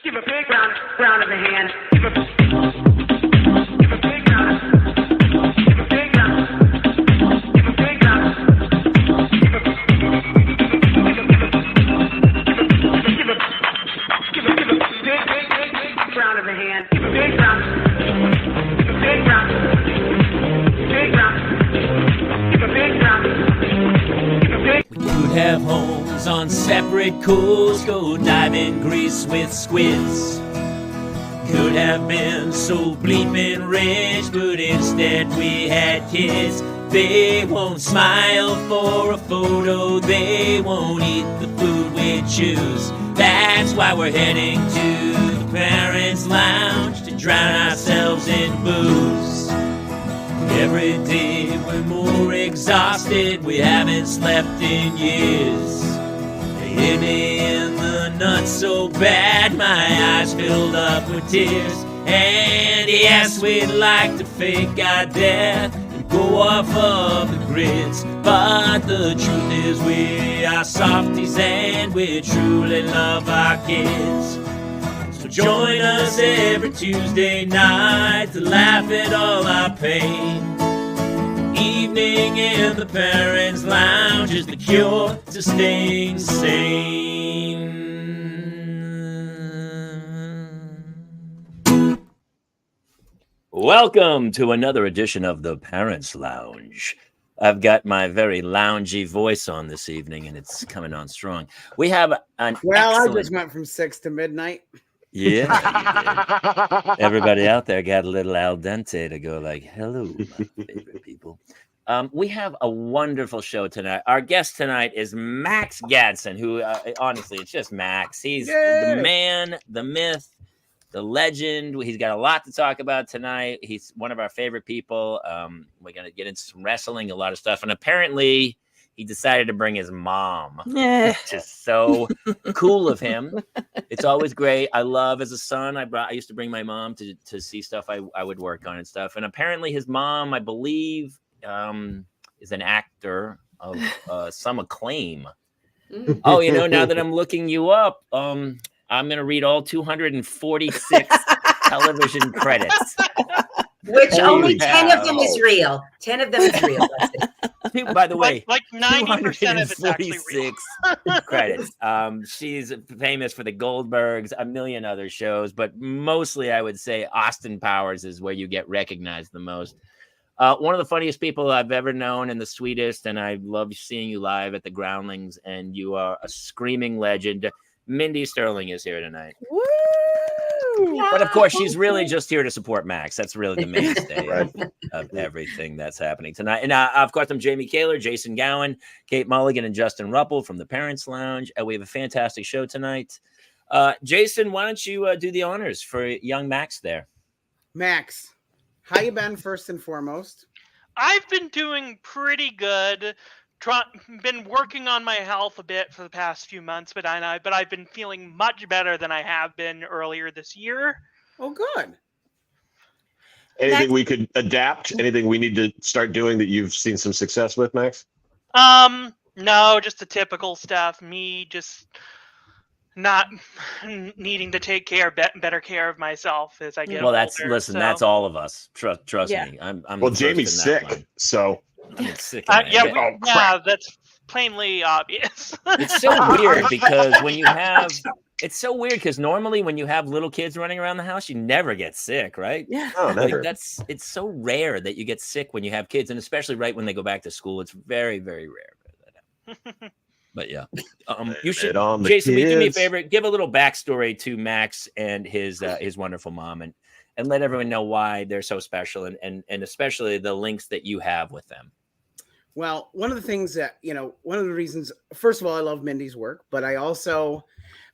Give a big round of the hand. Give a big round. Give a big round. Give a big round. Give a big round of the hand. Give a big round. Give a big round. Big round. Give a big round. Give a big. We could have homes on separate coasts, go dive in Greece with squids. Could have been so bleeping rich, but instead we had kids. They won't smile for a photo, they won't eat the food we choose. That's why we're heading to the Parents' Lounge to drown ourselves in booze. Every day we're more exhausted, we haven't slept in years. They hit me in the nuts so bad, my eyes filled up with tears. And yes, we'd like to fake our death and go off of the grids, but the truth is we are softies and we truly love our kids. So join us every Tuesday night to laugh at all our pain. Evening in the Parents' Lounge is the cure to staying sane. Welcome to another edition of the Parents' Lounge. I've got my very loungy voice on this evening, and it's coming on strong. We have an I just went from 6 to midnight. Yeah, you did. Everybody out there got a little al dente to go like, hello, my favorite people. We have a wonderful show tonight. Our guest tonight is Max Gadsden, who, honestly, it's just Max. He's the man, the myth, the legend. He's got a lot to talk about tonight. He's one of our favorite people. We're going to get into some wrestling, a lot of stuff. And apparently, he decided to bring his mom, which is so cool of him. It's always great. I love, as a son, I used to bring my mom to see stuff I would work on and stuff. And apparently his mom, I believe, is an actor of some acclaim. Oh, now that I'm looking you up, I'm going to read all 246 television credits. Which only 10 of them is real. 10 of them is real. By the way, like 90% of it's actually real. Credits. She's famous for the Goldbergs, a million other shows, but mostly I would say Austin Powers is where you get recognized the most. One of the funniest people I've ever known and the sweetest, and I love seeing you live at the Groundlings, and you are a screaming legend. Mindy Sterling is here tonight. Woo! But of course, she's really just here to support Max. That's really the mainstay of everything that's happening tonight. And of course, I'm Jamie Kaler, Jason Gowan, Kate Mulligan, and Justin Ruppel from the Parents' Lounge. We have a fantastic show tonight. Jason, why don't you do the honors for young Max there? Max, how you been, first and foremost? I've been doing pretty good. Been working on my health a bit for the past few months, but I've been feeling much better than I have been earlier this year. Oh, good. Anything we could adapt? Anything we need to start doing that you've seen some success with, Max? No, just the typical stuff. Me just not needing to take better care of myself as I get older. That's all of us. Trust me. I'm well, Jamie's sick, so. Sick that's plainly obvious. It's so weird because it's so weird because normally when you have little kids running around the house, you never get sick, right? Yeah. Oh, never. It's so rare that you get sick when you have kids, and especially right when they go back to school. It's very, very rare. But yeah, you should, Jason, do me a favor, give a little backstory to Max and his wonderful mom, and let everyone know why they're so special, and especially the links that you have with them. Well, one of the things that, one of the reasons, first of all, I love Mindy's work, but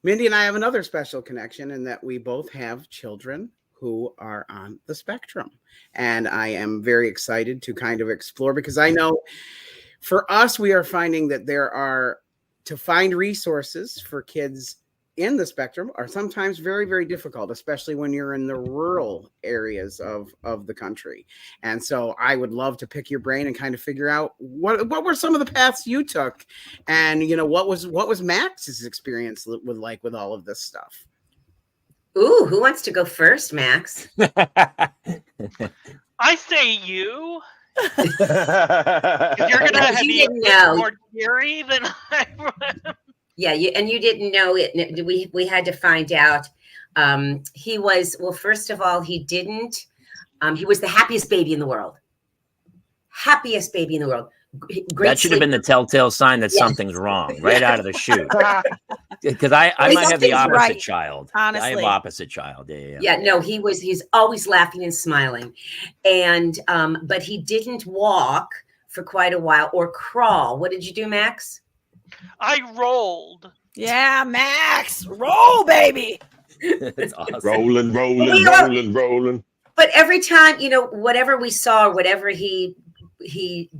Mindy and I have another special connection in that we both have children who are on the spectrum. And I am very excited to kind of explore, because I know for us, we are finding that to find resources for kids in the spectrum are sometimes very, very difficult, especially when you're in the rural areas of the country. And so I would love to pick your brain and kind of figure out what were some of the paths you took, and what was Max's experience with all of this stuff. Ooh, who wants to go first, Max? I say you. If you're You're gonna have You be didn't know. more Gary than I am. Yeah, you didn't know it. We had to find out. He was, well, first of all, he didn't. He was the happiest baby in the world. Happiest baby in the world. Great That should have been the telltale sign that Yes. something's wrong right out of the chute. Because I might have the Something's opposite right, child. I have honestly. opposite child. Yeah. Yeah, no, he's always laughing and smiling. And but he didn't walk for quite a while or crawl. What did you do, Max? I rolled. Yeah, Max, roll, baby. That's awesome. rolling. But every time, whatever we saw, whatever he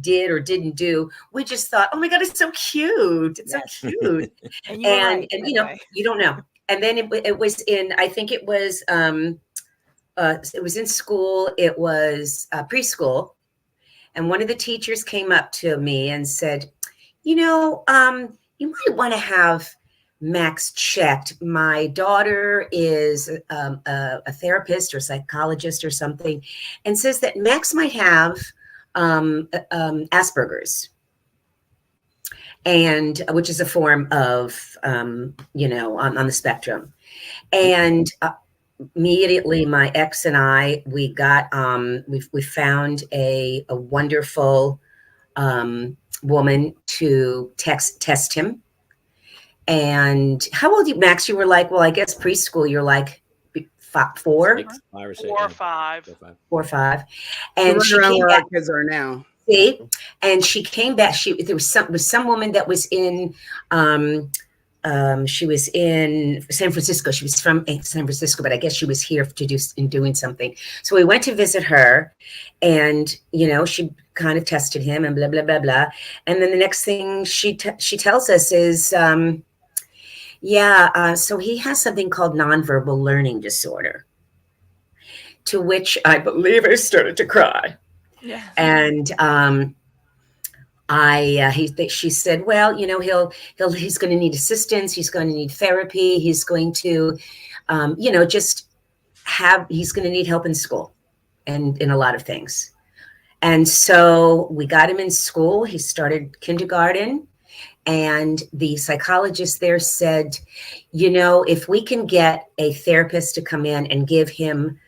did or didn't do, we just thought, oh my God, it's so cute. It's so cute. And you were right, and by the way. you don't know. And then it was in, I think it was in school. It was preschool. And one of the teachers came up to me and said, you might want to have Max checked. My daughter is a therapist or psychologist or something, and says that Max might have Asperger's, and which is a form of on the spectrum. And immediately my ex and I, we got we found a wonderful woman to test him. And how old are you, Max? You were like, well, I guess preschool, you're like 4? 6, 5 or 6. 4 or 5. 4 or 5. And she around came where back. our kids are now. See? And she came back. There was some woman that was in she was in San Francisco. She was from San Francisco, but I guess she was here doing something. So we went to visit her, and she kind of tested him and blah blah blah blah. And then the next thing she tells us is, so he has something called nonverbal learning disorder. To which I believe I started to cry. Yeah. And she said, well, he's going to need assistance. He's going to need therapy. He's going to, he's going to need help in school and in a lot of things. And so we got him in school. He started kindergarten, and the psychologist there said, if we can get a therapist to come in and give him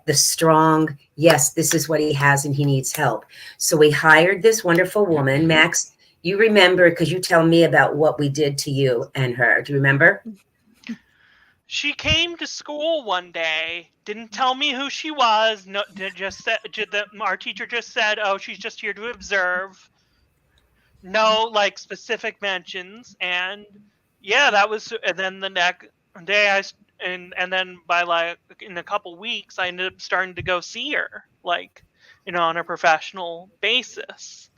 the strong, yes, this is what he has and he needs help. So we hired this wonderful woman. Max, you remember, because you tell me about what we did to you and her. Do you remember? She came to school one day, didn't tell me who she was. No, just said our teacher just said, "Oh, she's just here to observe." No, specific mentions, and that was. And then the next day, and then by in a couple weeks, I ended up starting to go see her, on a professional basis.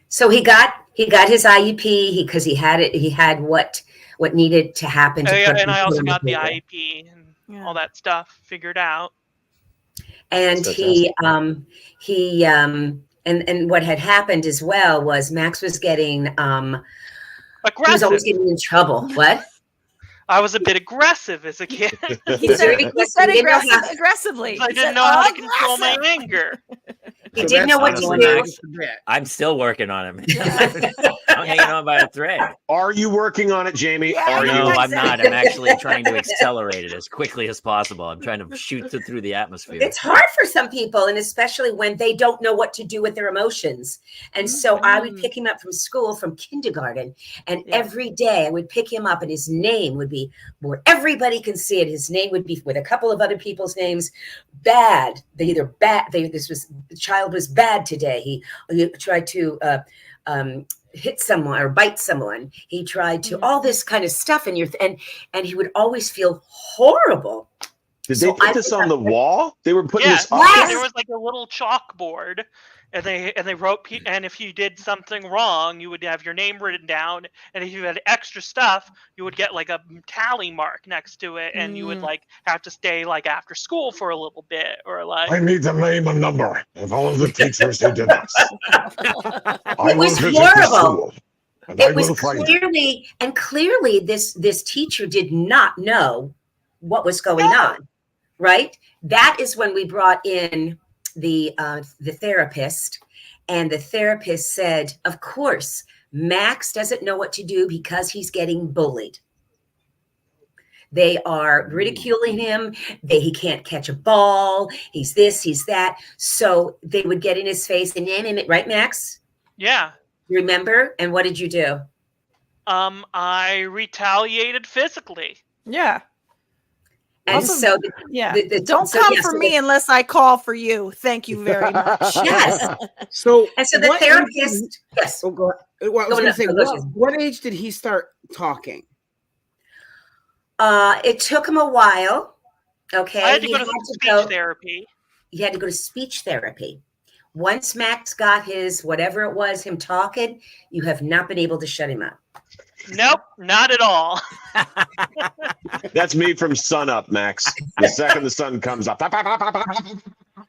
So he got his IEP because he had it. He had what needed to happen. And I also got the IEP and all that stuff figured out. And he and what had happened as well was Max was getting aggressive. He was always getting in trouble. What? I was a bit aggressive as a kid. He said aggressively. I didn't know how to control my anger. He didn't know what to do. I'm still working on him. I'm hanging on by a thread. Are you working on it, Jamie? Yeah, No, I'm not. I'm actually trying to accelerate it as quickly as possible. I'm trying to shoot through the atmosphere. It's hard for some people, and especially when they don't know what to do with their emotions. And so I would pick him up from school, from kindergarten, and every day I would pick him up, and his name would be where everybody can see it. His name would be with a couple of other people's names. Bad. The child was bad today. He tried to hit someone or bite someone. He tried to all this kind of stuff, and he would always feel horrible. Did they put this on the wall? They were putting this up. Yes. There was a little chalkboard, and they wrote. And if you did something wrong, you would have your name written down. And if you had extra stuff, you would get a tally mark next to it, and you would have to stay after school for a little bit, or I need the name and number of all of the teachers who did this. It was horrible. It was clearly this teacher did not know what was going on, right? That is when we brought in the therapist, and the therapist said, of course, Max doesn't know what to do because he's getting bullied. They are ridiculing him. He can't catch a ball. He's this, he's that. So they would get in his face and name him, right, Max? Yeah. Remember? And what did you do? I retaliated physically. Yeah. And Also, so, yeah, don't come for me unless I call for you. Thank you very much. Yes. So, and so the therapist, yes. Oh, go ahead. Well, I was going to say, what age did he start talking? It took him a while. Okay. I had to go to speech therapy. He had to go to speech therapy. Once Max got his, whatever it was, him talking, you have not been able to shut him up. Nope, not at all. That's me from sun up, Max. The second the sun comes up.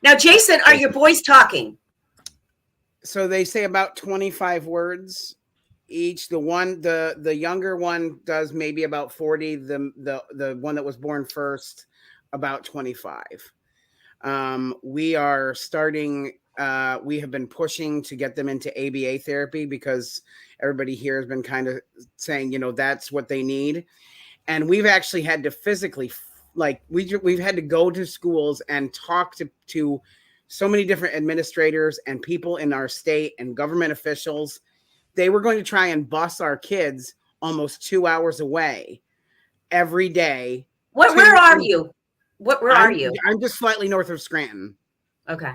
Now, Jason, are your boys talking? So they say about 25 words each. The younger one does maybe about 40. The one that was born first, about 25. We are starting. We have been pushing to get them into ABA therapy because everybody here has been kind of saying, that's what they need. And we've actually had to physically, we've had to go to schools and talk to so many different administrators and people in our state and government officials. They were going to try and bus our kids almost 2 hours away every day. Where are you? Where are you? I'm just slightly north of Scranton. Okay.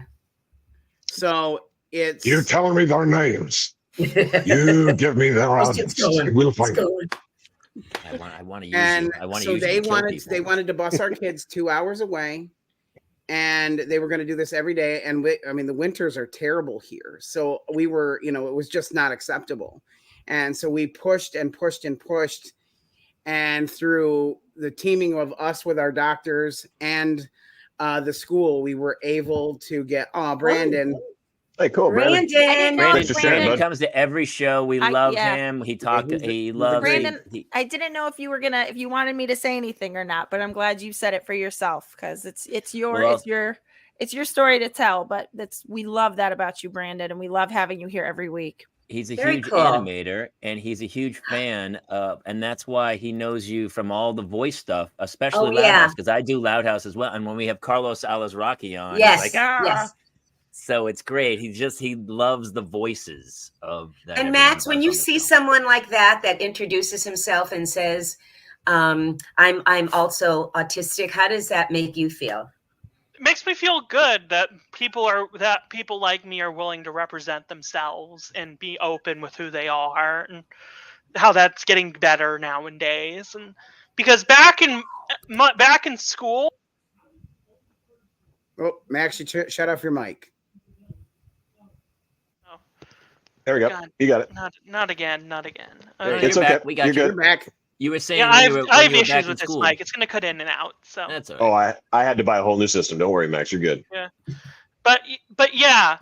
So it's... You're telling me their names. You give me their address. We'll find them. I want to use you. I want to use you. So they wanted to bus our kids 2 hours away, and they were going to do this every day. And the winters are terrible here. So we were, it was just not acceptable. And so we pushed and pushed and pushed. And through the teaming of us with our doctors and the school, we were able to get Brandon. Hey, cool, Brandon. Brandon comes to every show. We love him. He talked. He loves Brandon. I didn't know if you wanted me to say anything or not, but I'm glad you said it for yourself because it's your story to tell. But we love that about you, Brandon, and we love having you here every week. He's a huge animator, and he's a huge fan, and that's why he knows you from all the voice stuff, especially Loud House, because I do Loud House as well. And when we have Carlos Alazraqui on, he's like, yes. So it's great. He loves the voices of that. And Max, when you see someone like that introduces himself and says, I'm also autistic, how does that make you feel? It makes me feel good that people like me are willing to represent themselves and be open with who they are, and how that's getting better nowadays. And because back in school. Oh, Max, you shut off your mic. There we go. God, you got it. Not again. It's okay. We got you. You're back. You were saying I have issues with this mic. It's going to cut in and out. So that's all right. I had to buy a whole new system. Don't worry, Max. You're good. Yeah, but yeah,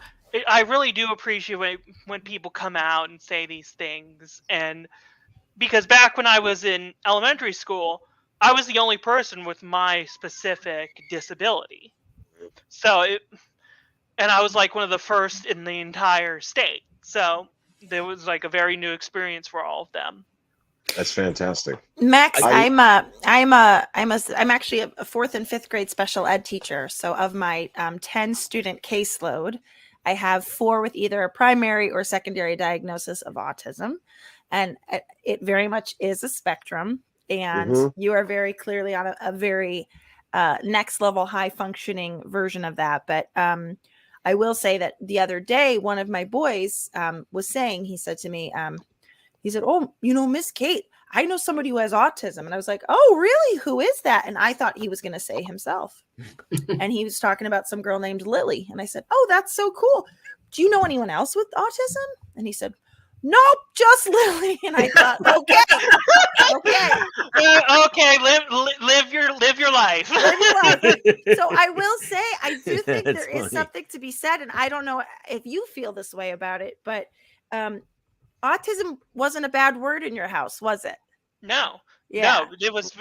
I really do appreciate when people come out and say these things. And because back when I was in elementary school, I was the only person with my specific disability. And I was like one of the first in the entire state. So there was like a very new experience for all of them. That's fantastic. Max, I'm actually a 4th and 5th grade special ed teacher. So of my 10 student caseload, I have 4 with either a primary or secondary diagnosis of autism. And it very much is a spectrum. And you are very clearly on a very next level, high functioning version of that. But I will say that the other day, one of my boys was saying, he said to me, he said, "Oh, Miss Kate, I know somebody who has autism." And I was like, "Oh, really? Who is that?" And I thought he was going to say himself. And he was talking about some girl named Lily. And I said, "Oh, that's so cool. Do you know anyone else with autism?" And he said, "Nope, just Lily." And I thought, okay, live your life. So I will say, I do think there is something to be said, and I don't know if you feel this way about it, but autism wasn't a bad word in your house, was it? No. Yeah. No, it was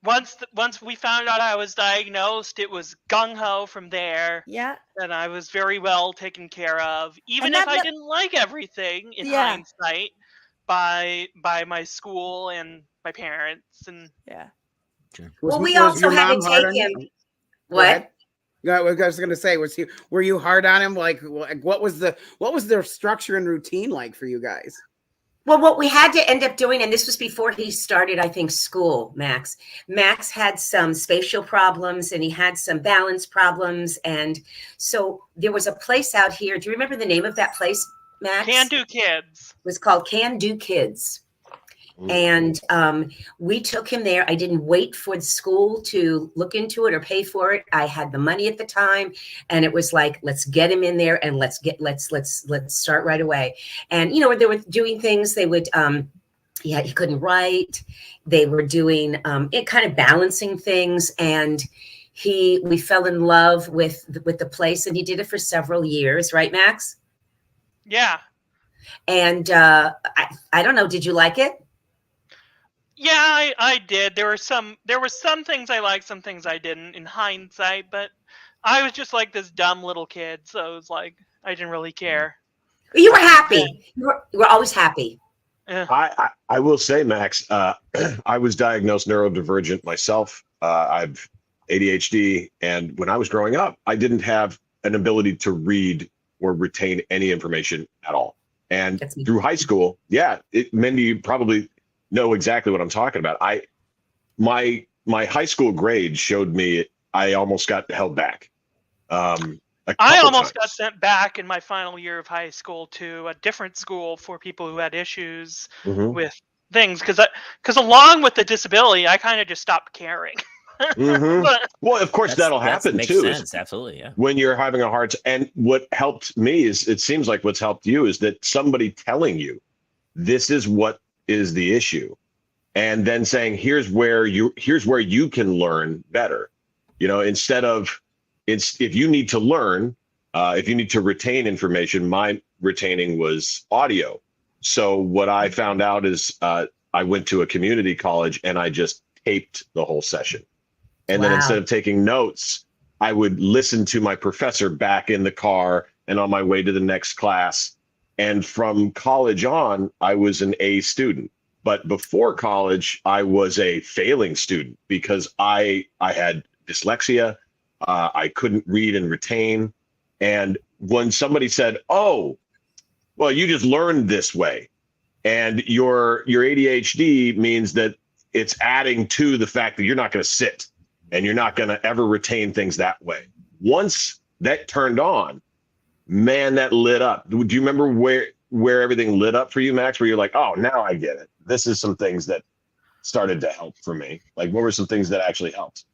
once we found out I was diagnosed, it was gung ho from there, Yeah. and I was very well taken care of, even And if I that- didn't like everything in Yeah. hindsight by my school and my parents and Yeah. Well, we was also your had to mom hard take on you? him. Go What? ahead. Yeah, I was going to say, were you hard on him? Like, what was the structure and routine like for you guys? Well, what we had to end up doing, and this was before he started, I think, school, Max. Max had some spatial problems and he had some balance problems. And so there was a place out here. Do you remember the name of that place, Max? Can Do Kids. It was called Can Do Kids. And we took him there. I didn't wait for the school to look into it or pay for it. I had the money at the time, and it was like, let's get him in there and let's start right away. And you know, they were doing things. They would he couldn't write. They were doing it, kind of balancing things, and we fell in love with the place, and he did it for several years, right, Max? Yeah. And I don't know, did you like it? Yeah, I did. There were some things I liked, some things I didn't in hindsight, but I was just like this dumb little kid, so it was like I didn't really care. You were happy. You were always happy. I will say, Max, I was diagnosed neurodivergent myself. I've ADHD, and when I was growing up, I didn't have an ability to or retain any information at all. And through high school, Mindy, you probably know exactly what I'm talking about. My high school grade showed me I almost got held back. I almost got sent back in my final year of high school to a different school for people who had issues with things, because along with the disability, I kind of just stopped caring. Well, of course, that'll happen makes too. Sense. Absolutely, yeah. When you're having a hard time. And what helped me is, it seems like what's helped you is that somebody telling you this is what is the issue, and then saying here's where you can learn better. You know, instead of if you need to learn, if you need to retain information, my retaining was audio. So what I found out is I went to a community college and I just taped the whole session. And then instead of taking notes, I would listen to my professor back in the car and on my way to the next class. And from college on, I was an A student. But before college, I was a failing student because I had dyslexia. I couldn't read and retain. And when somebody said, "Oh, well, you just learned this way, and your ADHD means that it's adding to the fact that you're not going to sit and you're not going to ever retain things that way." Once that turned on, man, that lit up. Do you remember where everything lit up for you, Max, where you're like, "Oh, now I get it. This is some things that started to help for me." Like, what were some things that actually helped?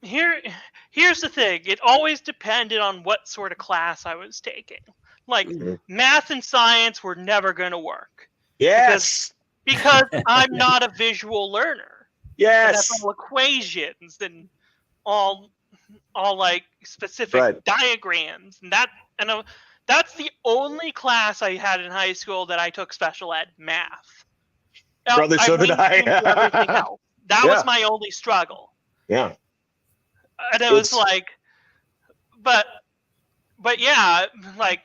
Here's the thing. It always depended on what sort of class I was taking. Like, math and science were never going to work. Yes. Because I'm not a visual learner. Yes. That's all equations and all like specific diagrams, and that's the only class I had in high school that I took special ed, math. Brother, so did I. Everything else. That was my only struggle. Yeah. And it was like, but yeah, like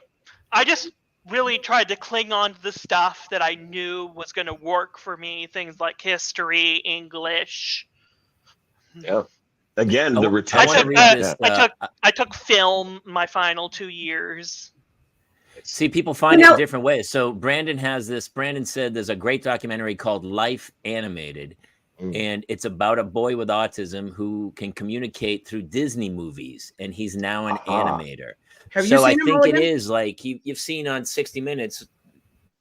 I just really tried to cling on to the stuff that I knew was going to work for me. Things like history, English. Yeah. Again, the retention. I took film my final 2 years. See, people find it in different ways. So Brandon said there's a great documentary called Life Animated. And it's about a boy with autism who can communicate through Disney movies, and he's now an animator. Have you seen him, it is like you've seen on 60 Minutes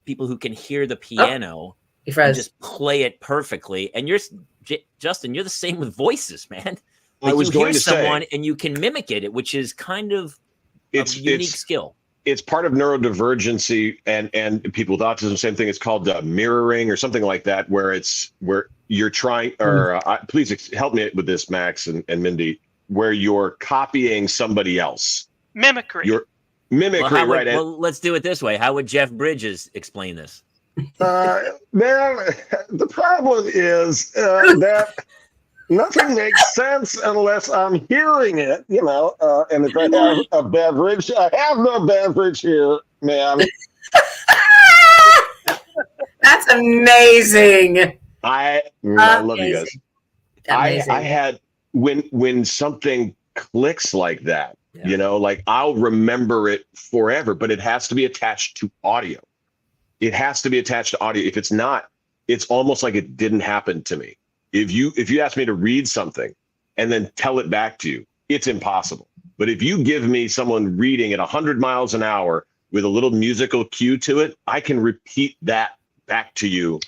people who can hear the piano and just play it perfectly. And Justin, you're the same with voices, man. Like, I was going hear to someone say, and you can mimic it, which is kind of a unique skill. It's part of neurodivergency, and people with autism, same thing. It's called mirroring or something like that, where you're trying, or please help me with this, Max and Mindy, where you're copying somebody else. Mimicry. You're mimicry, right? Well, let's do it this way. How would Jeff Bridges explain this? Man, the problem is that nothing makes sense unless I'm hearing it, and if I have a beverage, I have no beverage here, man. That's amazing. I love you guys. Amazing. I had when something clicks like that, Yeah. like I'll remember it forever, but it has to be attached to audio. It has to be attached to audio. If it's not, it's almost like it didn't happen to me. If you ask me to read something and then tell it back to you, it's impossible. But if you give me someone reading at 100 miles an hour with a little musical cue to it, I can repeat that back to you.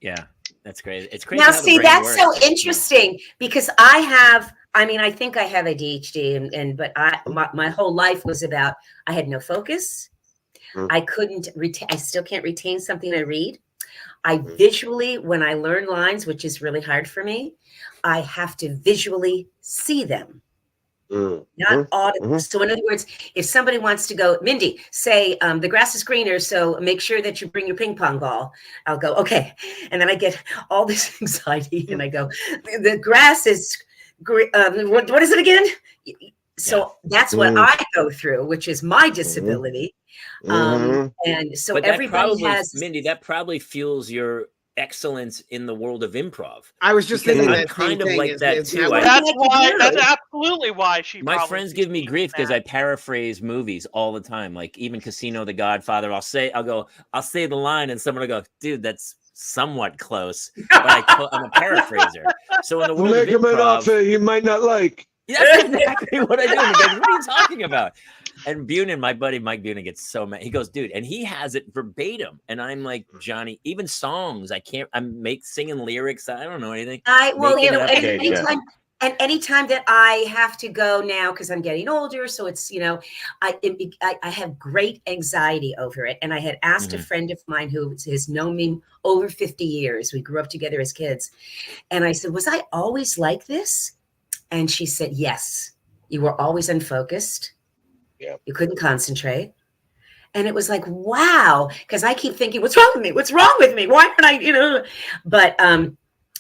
Yeah, that's great. It's crazy. Now, how the see, brain that's so works. interesting because I think I have ADHD, but my whole life was about, I had no focus. I couldn't retain, I still can't retain something I read. I visually, when I learn lines, which is really hard for me, I have to visually see them. Not audible. So in other words, if somebody wants to go, Mindy, say the grass is greener, so make sure that you bring your ping pong ball. I'll go, okay. And then I get all this anxiety and I go, the grass is green. What is it again? So that's what I go through, which is my disability. And so But everybody has, Mindy, that probably fuels your excellence in the world of improv. I was just Because thinking I'm that kind same of thing. like that too. That's why. That's absolutely why she. My probably friends give me thinks grief because that. I paraphrase movies all the time. Like even Casino, The Godfather. I'll say the line, and someone will go, "Dude, that's somewhat close." But I'm a paraphraser. So in the world Make of him an improv, offer he might not like. that's exactly what I do. And he goes, "What are you talking about?" And Bunin, my buddy Mike Bunin, gets so mad. He goes, "Dude," and he has it verbatim. And I'm like, Johnny, even songs, I can't. I'm singing lyrics. I don't know anything. Anytime that I have to go now because I'm getting older, so it's I have great anxiety over it. And I had asked a friend of mine who has known me over 50 years. We grew up together as kids, and I said, "Was I always like this?" And she said, "Yes, you were always unfocused. Yeah. You couldn't concentrate." And it was like, wow, because I keep thinking, what's wrong with me? What's wrong with me? Why can't I, But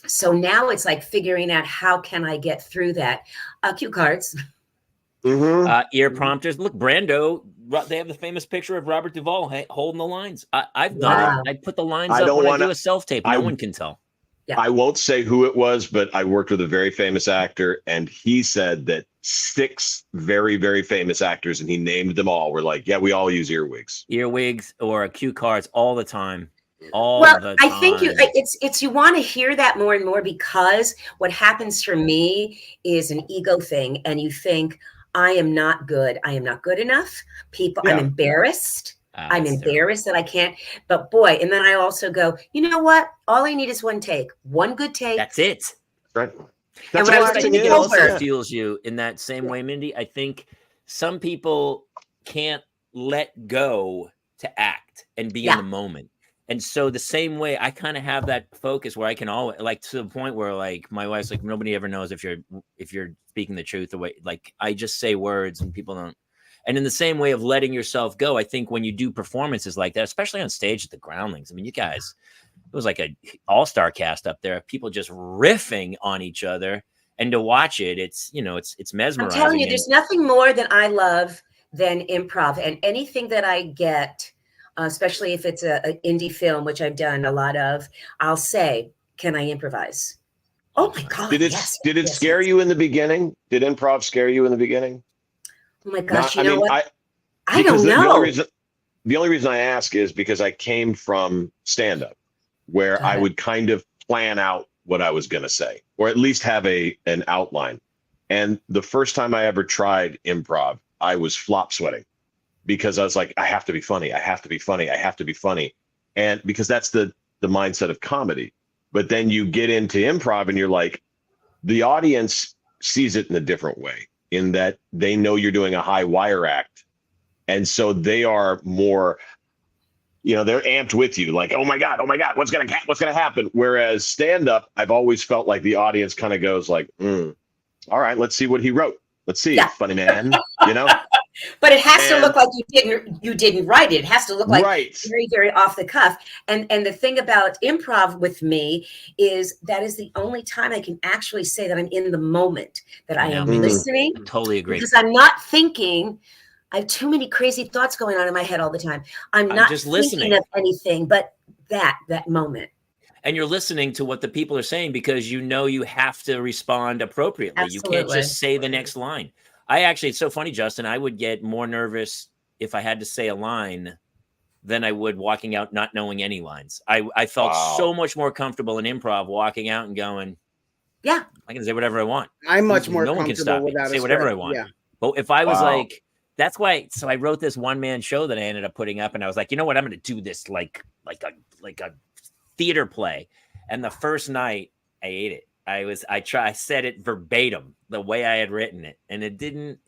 so now it's like figuring out how can I get through that. Cue cards. Ear prompters. Look, Brando, they have the famous picture of Robert Duvall holding the lines. I've done it. I put the lines up when I do a self-tape. No one can tell. Yeah. I won't say who it was, but I worked with a very famous actor, and he said that 6 very, very famous actors, and he named them all, were like, yeah, we all use earwigs. Earwigs or cue cards all the time. I think you want to hear that more and more, because what happens for me is an ego thing, and you think, I am not good. I am not good enough. I'm embarrassed. I'm embarrassed that I can't, but boy, and then I also go, you know what? All I need is one take, one good take. That's it. Right. That's what I think it also fuels you in that same way, Mindy. I think some people can't let go to act and be in the moment. And so the same way, I kind of have that focus where I can always, like, to the point where, like, my wife's like, nobody ever knows if you're speaking the truth. The way, like, I just say words and people don't. And in the same way of letting yourself go, I think when you do performances like that, especially on stage at the Groundlings, I mean, you guys, it was like an all-star cast up there, people just riffing on each other, and to watch it, it's mesmerizing. I'm telling you, there's nothing more that I love than improv, and anything that I get, especially if it's an indie film, which I've done a lot of, I'll say, can I improvise? Oh my God. Did it scare you in the beginning? Did improv scare you in the beginning? Oh my gosh, I don't know. The only reason I ask is because I came from stand-up, where I would kind of plan out what I was going to say, or at least have an outline. And the first time I ever tried improv, I was flop sweating, because I was like, I have to be funny. I have to be funny. I have to be funny. And because that's the mindset of comedy. But then you get into improv and you're like, the audience sees it in a different way, in that they know you're doing a high wire act. And so they are more, they're amped with you, like, oh my God, what's going to happen? Whereas stand up, I've always felt like the audience kind of goes like, all right, let's see what he wrote. Let's see, funny man, But it has to And- look like you didn't write it. It has to look like Right. very, very off the cuff. And the thing about improv with me is that is the only time I can actually say that I'm in the moment, that I am listening. I totally agree. Because I'm not thinking. I have too many crazy thoughts going on in my head all the time. I'm not just thinking listening of anything but that moment. And you're listening to what the people are saying because you know you have to respond appropriately. Absolutely. You can't just say the next line. It's so funny, Justin. I would get more nervous if I had to say a line than I would walking out not knowing any lines. I felt so much more comfortable in improv walking out and going, yeah, I can say whatever I want. I'm much more no one can stop me. without Say a whatever I script. want. Yeah. But if I was like, that's why. So I wrote this one-man show that I ended up putting up, and I was like, you know what? I'm going to do this like a theater play. And the first night, I ate it. I said it verbatim the way I had written it, and it didn't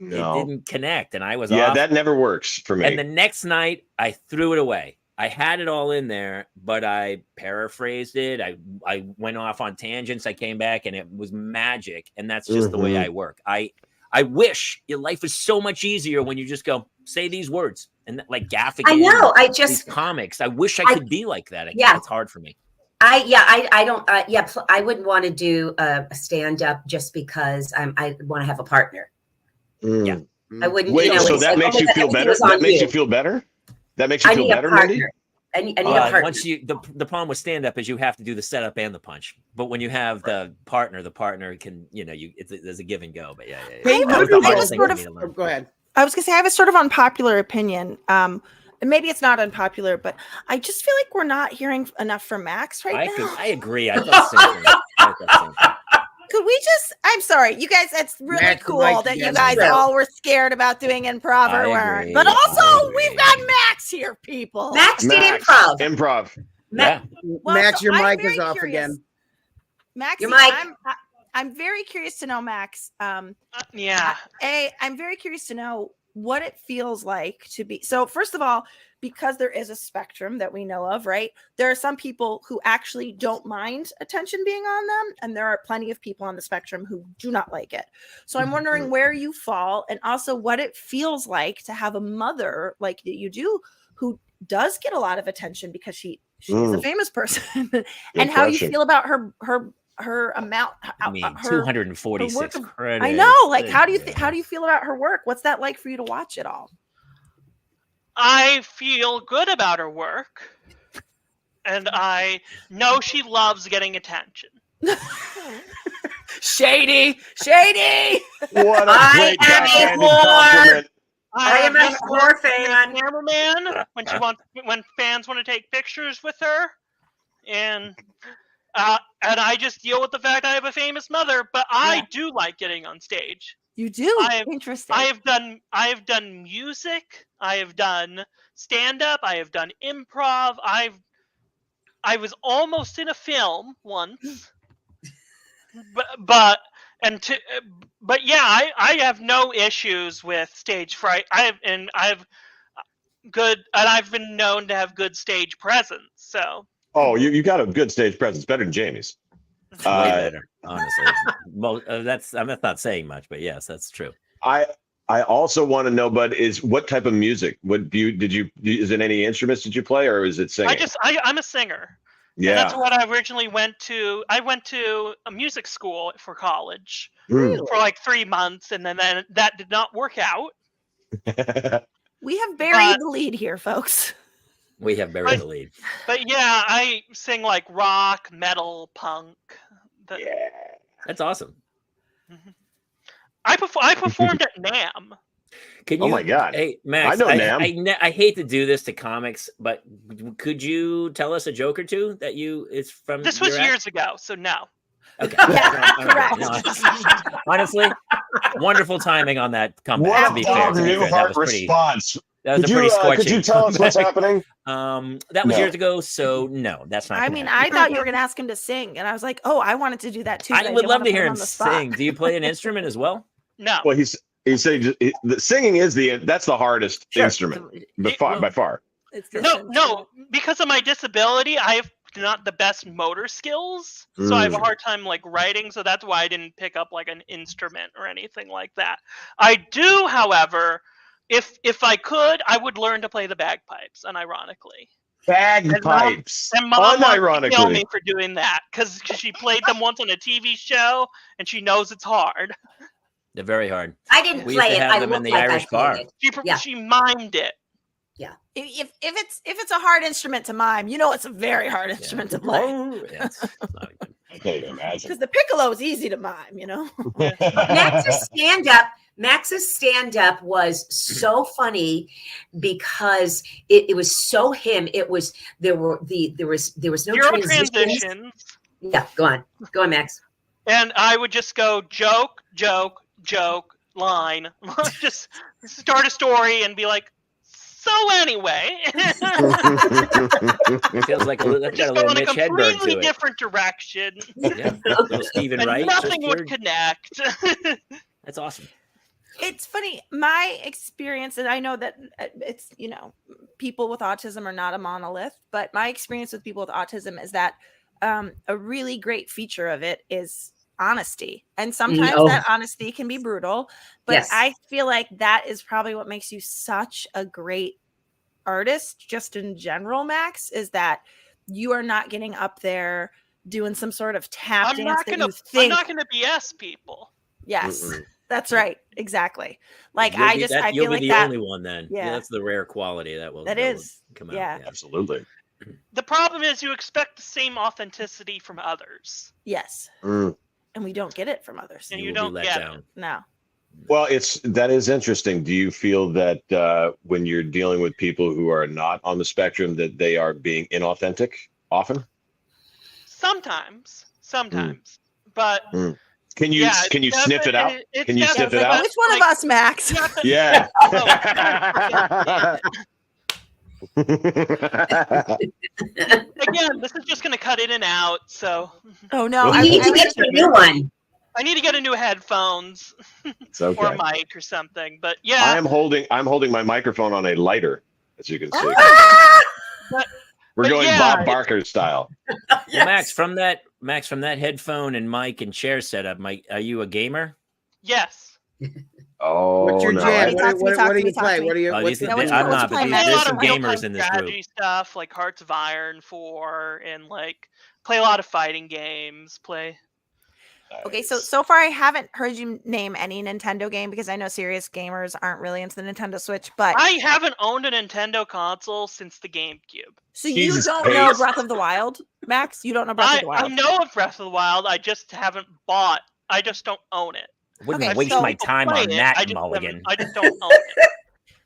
connect. And I was off. That never works for me. And the next night, I threw it away. I had it all in there, but I paraphrased it. I went off on tangents. I came back, and it was magic. And that's just the way I work. I wish your life was so much easier when you just go say these words and like Gaffigan. I know. These comics. I wish I could be like that. It's hard for me. I wouldn't want to do a stand-up just because I want to have a partner. Yeah. I wouldn't. Wait, so that makes you feel better? That makes you feel better? That makes you feel better, Mindy? I need a partner. Once the problem with stand-up is you have to do the setup and the punch. But when you have the partner can, there's a give and go. But yeah. Go ahead. I was gonna say I have a sort of unpopular opinion. And maybe it's not unpopular, but I just feel like we're not hearing enough from Max now. I agree. I thought same thing. Could we just? I'm sorry, you guys. It's really Max cool likes that to you get guys it. all were scared about doing improv or weren't. But also, we've got Max here, people. Max did improv. Yeah. Max, your I'm mic is very off curious. again. Max, Your mic. I'm very curious to know, Max. Yeah. I'm very curious to know what it feels like to be. So first of all, because there is a spectrum that we know of, right? There are some people who actually don't mind attention being on them, and there are plenty of people on the spectrum who do not like it. So I'm wondering where you fall, and also what it feels like to have a mother like you do, who does get a lot of attention because she's a famous person, and how you feel about her amount. I mean, 246 credits. I know. Like, how do you feel about her work? What's that like for you to watch it all? I feel good about her work, and I know she loves getting attention. Shady. What a great backhanded compliment. I am a horror fan. Cameraman when fans want to take pictures with her, and I just deal with the fact I have a famous mother. But I do like getting on stage. You do? Interesting. I have done music. I have done stand-up. I have done improv. I was almost in a film once, but yeah, I have no issues with stage fright. I've been known to have good stage presence. So. Oh, you got a good stage presence, better than Jamie's. Way better, honestly. I'm not saying much, but yes, that's true. I also want to know, Bud, is what type of music? Is it any instruments did you play, or is it singing? I'm a singer. Yeah, and that's what I originally went to. I went to a music school for college for like 3 months, and then that did not work out. We have buried the lead here, folks. We have buried the lead. But yeah, I sing like rock, metal, punk. That's awesome. I performed at NAMM. Oh my God! Hey, Max, I know NAMM. I hate to do this to comics, but could you tell us a joke or two that it's from? This was years ago, so no. Okay. Honestly, wonderful timing on that comeback. To be fair, that was pretty. Response. That was pretty scorching. Could you tell us what's happening? That was years ago, so no, that's not. I mean, I thought you were going to ask him to sing, and I was like, oh, I wanted to do that too. I would love to hear him sing. Do you play an instrument as well? No. Well, he said the singing is that's the hardest instrument by far. No, because of my disability, I have not the best motor skills, so I have a hard time like writing. So that's why I didn't pick up like an instrument or anything like that. I do, however, if I could, I would learn to play the bagpipes. Unironically. Bagpipes. And mom wants to kill me Unironically. for doing that because she played them once on a TV show and she knows it's hard. They're very hard. I didn't We used play to it. have I them in looked the like Irish I played bar. it. She mimed it. If it's a hard instrument to mime, you know it's a very hard instrument to play. Yeah, it's not good. I can't even imagine. Because the piccolo is easy to mime, you know. Max's stand-up was so funny because it was so him. It was there was no Zero transitions. transitions. Yeah, go on, Max. And I would just go joke, joke, joke, line. Just start a story and be like, so anyway. Feels like that's got Just a go little in a Mitch Hedberg completely to it. different direction. Yeah, little Stephen And Wright. nothing just would your- connect. That's awesome. It's funny, my experience, and I know that it's, people with autism are not a monolith, but my experience with people with autism is that a really great feature of it is honesty. And sometimes that honesty can be brutal, but Yes. I feel like that is probably what makes you such a great artist, just in general, Max, is that you are not getting up there doing some sort of tap I'm dance not that gonna you think. I'm not gonna BS people. Yes. Mm-mm. That's right. Exactly. Like You'll be I you'll feel be like the that. only one then. Yeah. That's the rare quality that will That will is. come out. Yeah. Absolutely. The problem is you expect the same authenticity from others. Yes. Mm. And we don't get it from others. And You you will don't be let get down. No. Well, that is interesting. Do you feel that when you're dealing with people who are not on the spectrum, that they are being inauthentic often? Sometimes. But Can you yeah, can you it's sniff it out? definitely- Can you it's sniff it definitely- out? Which one of us, Max? You have to- Yeah. Again, this is just going to cut in and out, so Oh no. Well, You need to get a new one. I need to get a new headphones It's okay. or a mic or something. But yeah, I'm holding my microphone on a lighter, as you can see. We're but going yeah, Bob Barker style. Well, Max, from that headphone and mic and chair setup, are you a gamer? yes. Oh, What's your no. jam? Talk to me, What talk do to me, you talk play? to me. What do you? Oh, What's these- the, what you- I'm what you not, but play, these- Max? I play a there's lot some of real-time gamers in this group. strategy stuff like Hearts of Iron 4 and like play a lot of fighting games. Okay, so far I haven't heard you name any Nintendo game because I know serious gamers aren't really into the Nintendo Switch, but I haven't owned a Nintendo console since the GameCube. so Jesus you don't know Christ. Breath of the Wild, Max? You don't know Breath of the I Wild? know of Breath of the Wild. I just haven't bought. I just don't own it. Wouldn't Okay, waste so- my time Play on it, that, I just Mulligan. I just don't own it.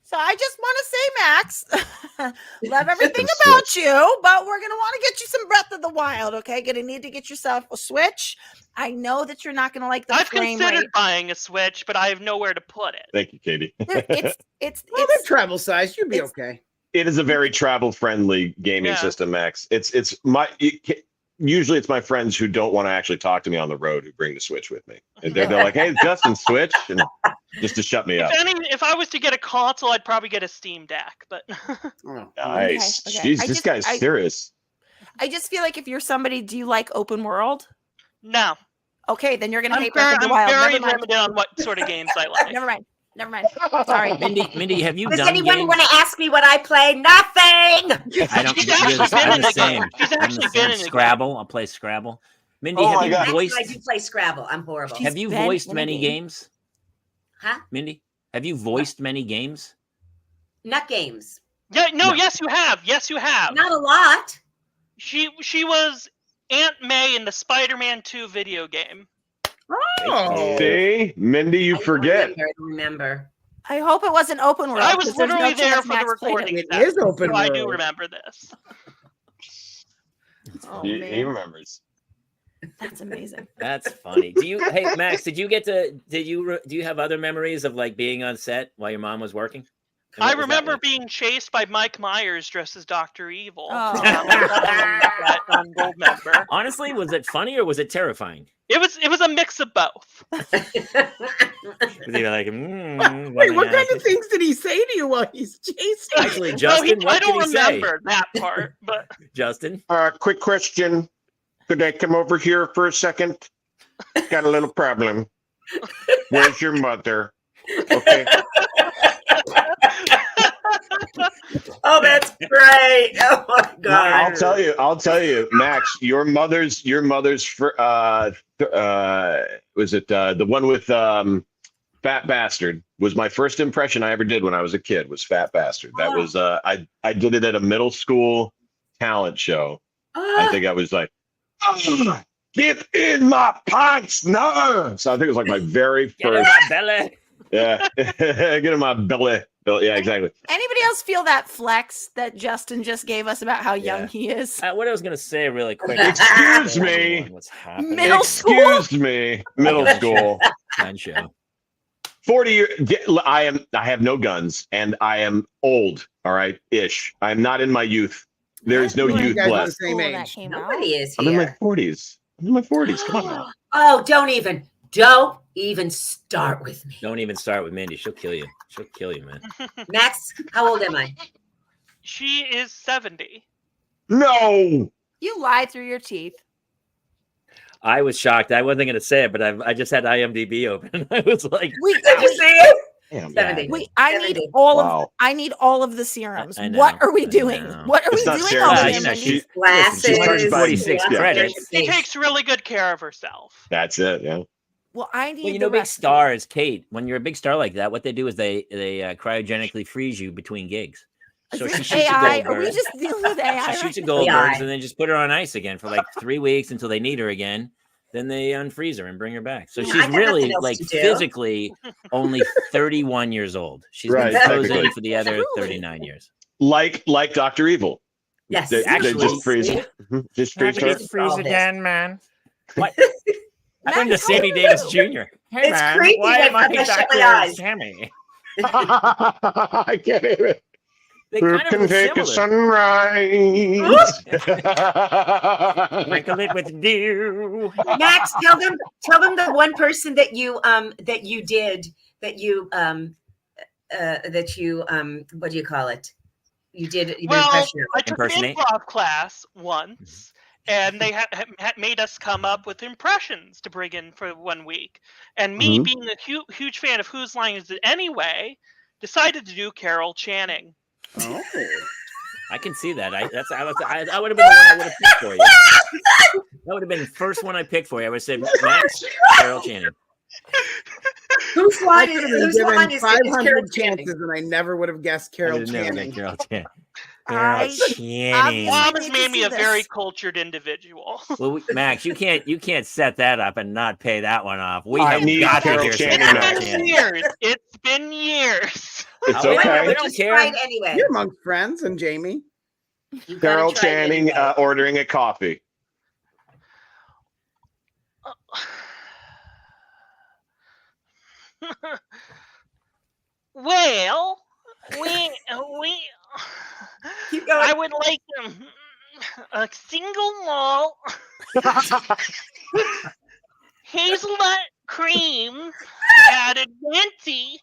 So I just want to say, Max, love everything The about you, but we're gonna want to get you some Breath of the Wild. Okay, gonna need to get yourself a Switch. I know that you're not gonna like the I've frame considered rate. buying a Switch, but I have nowhere to put it. Thank you, Katie. It's well, they're travel size. You'd be it's- okay. It is a very travel friendly gaming Yeah. system, Max. Usually it's my friends who don't want to actually talk to me on the road who bring the Switch with me. And they're like, "Hey, Justin, Switch," and just to shut me up. If I was to get a console, I'd probably get a Steam Deck. But Oh. Nice. Okay. Jeez, I this just- guy's serious. I just feel like if you're somebody, do you like open world? no, Okay, then you're gonna I'm hate Breath of the very Wild. very Never mind. limited on what sort of games I like. Never mind. Never mind. Sorry. Mindy, have you Does done anyone games? want to ask me what I play? Nothing. I don't. She's actually been I'm in the a same. game. She's I'm the actually same. been in a game. Scrabble. I'll play Scrabble. Mindy, Oh have my you God. Actually, voiced? I do play Scrabble. I'm horrible. She's Have you been voiced in a many game. games, Huh? Mindy? Have you voiced many games? Nut games. Yeah, no, No. yes, you have. Yes, you have. Not a lot. She was Aunt May in the Spider-Man 2 video game. Oh. See, Mindy, you I don't forget. remember, I don't remember. I hope it wasn't open world. I was 'cause there's no literally there chance for the Max played it. recording. It session, is open so I do world. remember this. Oh, He man. remembers. That's amazing. That's funny. Do you? Hey, Max, do you have other memories of like being on set while your mom was working? And I what was that remember like? being chased by Mike Myers dressed as Dr. Evil. Oh. On Goldbergs. Honestly, was it funny or was it terrifying? It was a mix of both. Was he like, Wait, what kind of things did he say to you while he's chasing? Actually, you? Justin, I what don't did he say? remember that part, but Justin, Quick question. Could I come over here for a second? Got a little problem. Where's your mother? Okay. Oh, that's great. Oh my God. I'll tell you, Max, your mother's was it the one with Fat Bastard was my first impression I ever did when I was a kid, was Fat Bastard. That was I did it at a middle school talent show. I think I was like, "Oh, get in my pants now." So I think it was like my very first. Get in my belly. Yeah, get in my belly. Yeah, exactly. Anybody else feel that flex that Justin just gave us about how young he is? What I was gonna say really quick. Excuse me. What's happening? Middle school? Excuse me. Middle school. Fine show. 40 years. I have no guns, and I am old. All right, ish. I'm not in my youth. There is no You youth guys are the left. same Cool, that age. came out. Nobody is I'm in my here. 40s. I'm in my 40s. Come on. Oh, don't even start with me. Don't even start with Mindy. She'll kill you. She'll kill you, man. Max, how old am I? She is 70. No. You lie through your teeth. I was shocked. I wasn't going to say it, but I just had IMDb open. I was like, Wait, Did you see it? Damn. 70. wait, I need 70. all Wow. of I need all of the serums. I know, What are we I doing? know. What are It's we not doing serum. all Yeah, this? you know, Mindy? Glasses. She's 146 lots of credits. different She things. takes really good care of herself. That's it. Yeah. Well, I need well, you the know, big recipe. stars, Kate. When you're a big star like that, what they do is they cryogenically freeze you between gigs. Is So she this shoots a AI? Are we Goldberg. just dealing with AI? She shoots a right Goldbergs AI. and then just put her on ice again for like 3 weeks until they need her again. Then they unfreeze her and bring her back. So Yeah, I she's got nothing really else like to do. physically only 31 years old. She's Right, been frozen technically. for the other Truly. 39 years. Like Dr. Evil. Yes. They Actually- just freeze her. Just freeze her. Freeze again, man. What? Max, Happened to how Sammy old are Davis you? Jr. Hey, It's man, creepy why when am I I shut my Dr. eyes. Sammy? I can't hear it. They Who kind of can look take a similar. sunrise? Sprinkle it with dew. Max, tell them the one person that you did what do you call it? You did an Well, impression of. I took an Impersonate? improv class once, and they had made us come up with impressions to bring in for 1 week. And me, Mhm. being a huge fan of Whose Line Is It Anyway, decided to do Carol Channing. Oh. I can see that. I would have been the one I would have picked for you. That would have been the first one I picked for you. I would have said Max, Carol Channing. Whose I line could is have been whose line given is it? It's 500 Carol Channing. chances, and I never would have guessed Carol I would have never Channing. got Carol Channing. I- Channing. I Mom need has to made me see a very this. cultured individual. Well, Max, you can't set that up and not pay that one off. We I have need got Carol to hear some Channing Carol now. It's been Channing. years. It's been years. It's However, okay. we don't Just care. try it anyway. You're amongst friends, and Jamie. You gotta Carol try it Channing anyway. ordering a coffee. Well, we Keep going. I would like a single malt hazelnut cream added venti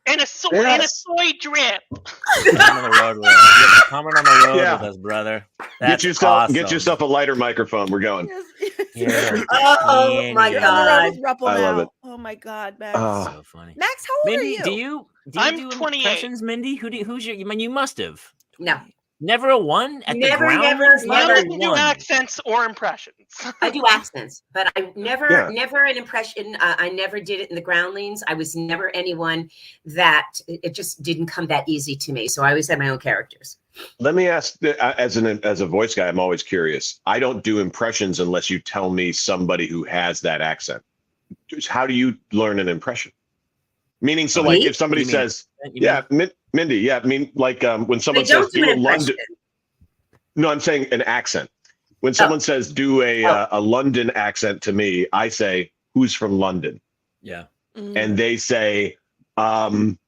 and a soy drip. Come on the road with us. Coming on the road Yeah. with us, brother. Get That's yourself awesome. a lighter microphone. We're going. Yeah. Oh my Channing. You're on the road God. with Ruppel I love now. it. Oh my God, Max. So funny. Max, how old Mindy, are do you? you I'm do 28. impressions, Mindy? Who's your? I mean, you must have. No, Never a one at Never, the ground. never, rules? I never don't do one. accents or impressions. I do accents, but I never, Yeah. never an impression. I never did it in the groundlings. I was never anyone that it just didn't come that easy to me. So I always had my own characters. Let me ask, as a voice guy, I'm always curious. I don't do impressions unless you tell me somebody who has that accent. How do you learn an impression? Meaning, so like Me? if somebody What do you mean? says, You mean- Mindy, yeah, I mean, like when I someone don't says do do a an impression. London. No, I'm saying an accent. When someone says do a London accent to me, I say, "Who's from London?" Yeah. And they say, Christian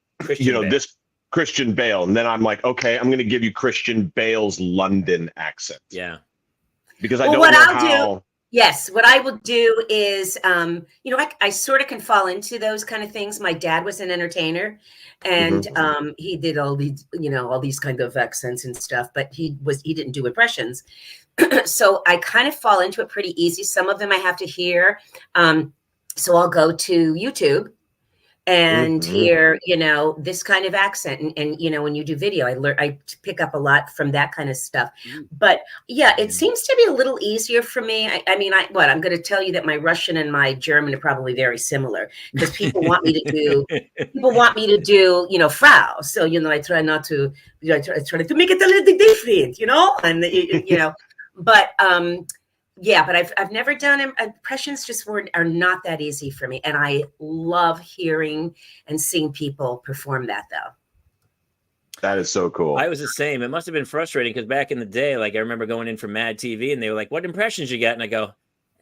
Bale. this Christian Bale, and then I'm like, okay, I'm going to give you Christian Bale's London accent Yeah. because I Well, don't what know I'll do- how. Yes, what I will do is, I sort of can fall into those kind of things. My dad was an entertainer, and he did all these kind of accents and stuff. But he didn't do impressions, so I kind of fall into it pretty easy. Some of them I have to hear, so I'll go to YouTube and Mhm. hear, this kind of accent. And when you do video, I pick up a lot from that kind of stuff. But yeah, it seems to be a little easier for me. I'm going to tell you that my Russian and my German are probably very similar, because people want me to do, Frau. So, I try not to, I try to make it a little different, and, but, yeah, but I've never done impressions. Are not that easy for me, and I love hearing and seeing people perform that, though. That is so cool. I was the same. It must have been frustrating because back in the day, like I remember going in for Mad TV, and they were like, "What impressions you got?" And I go,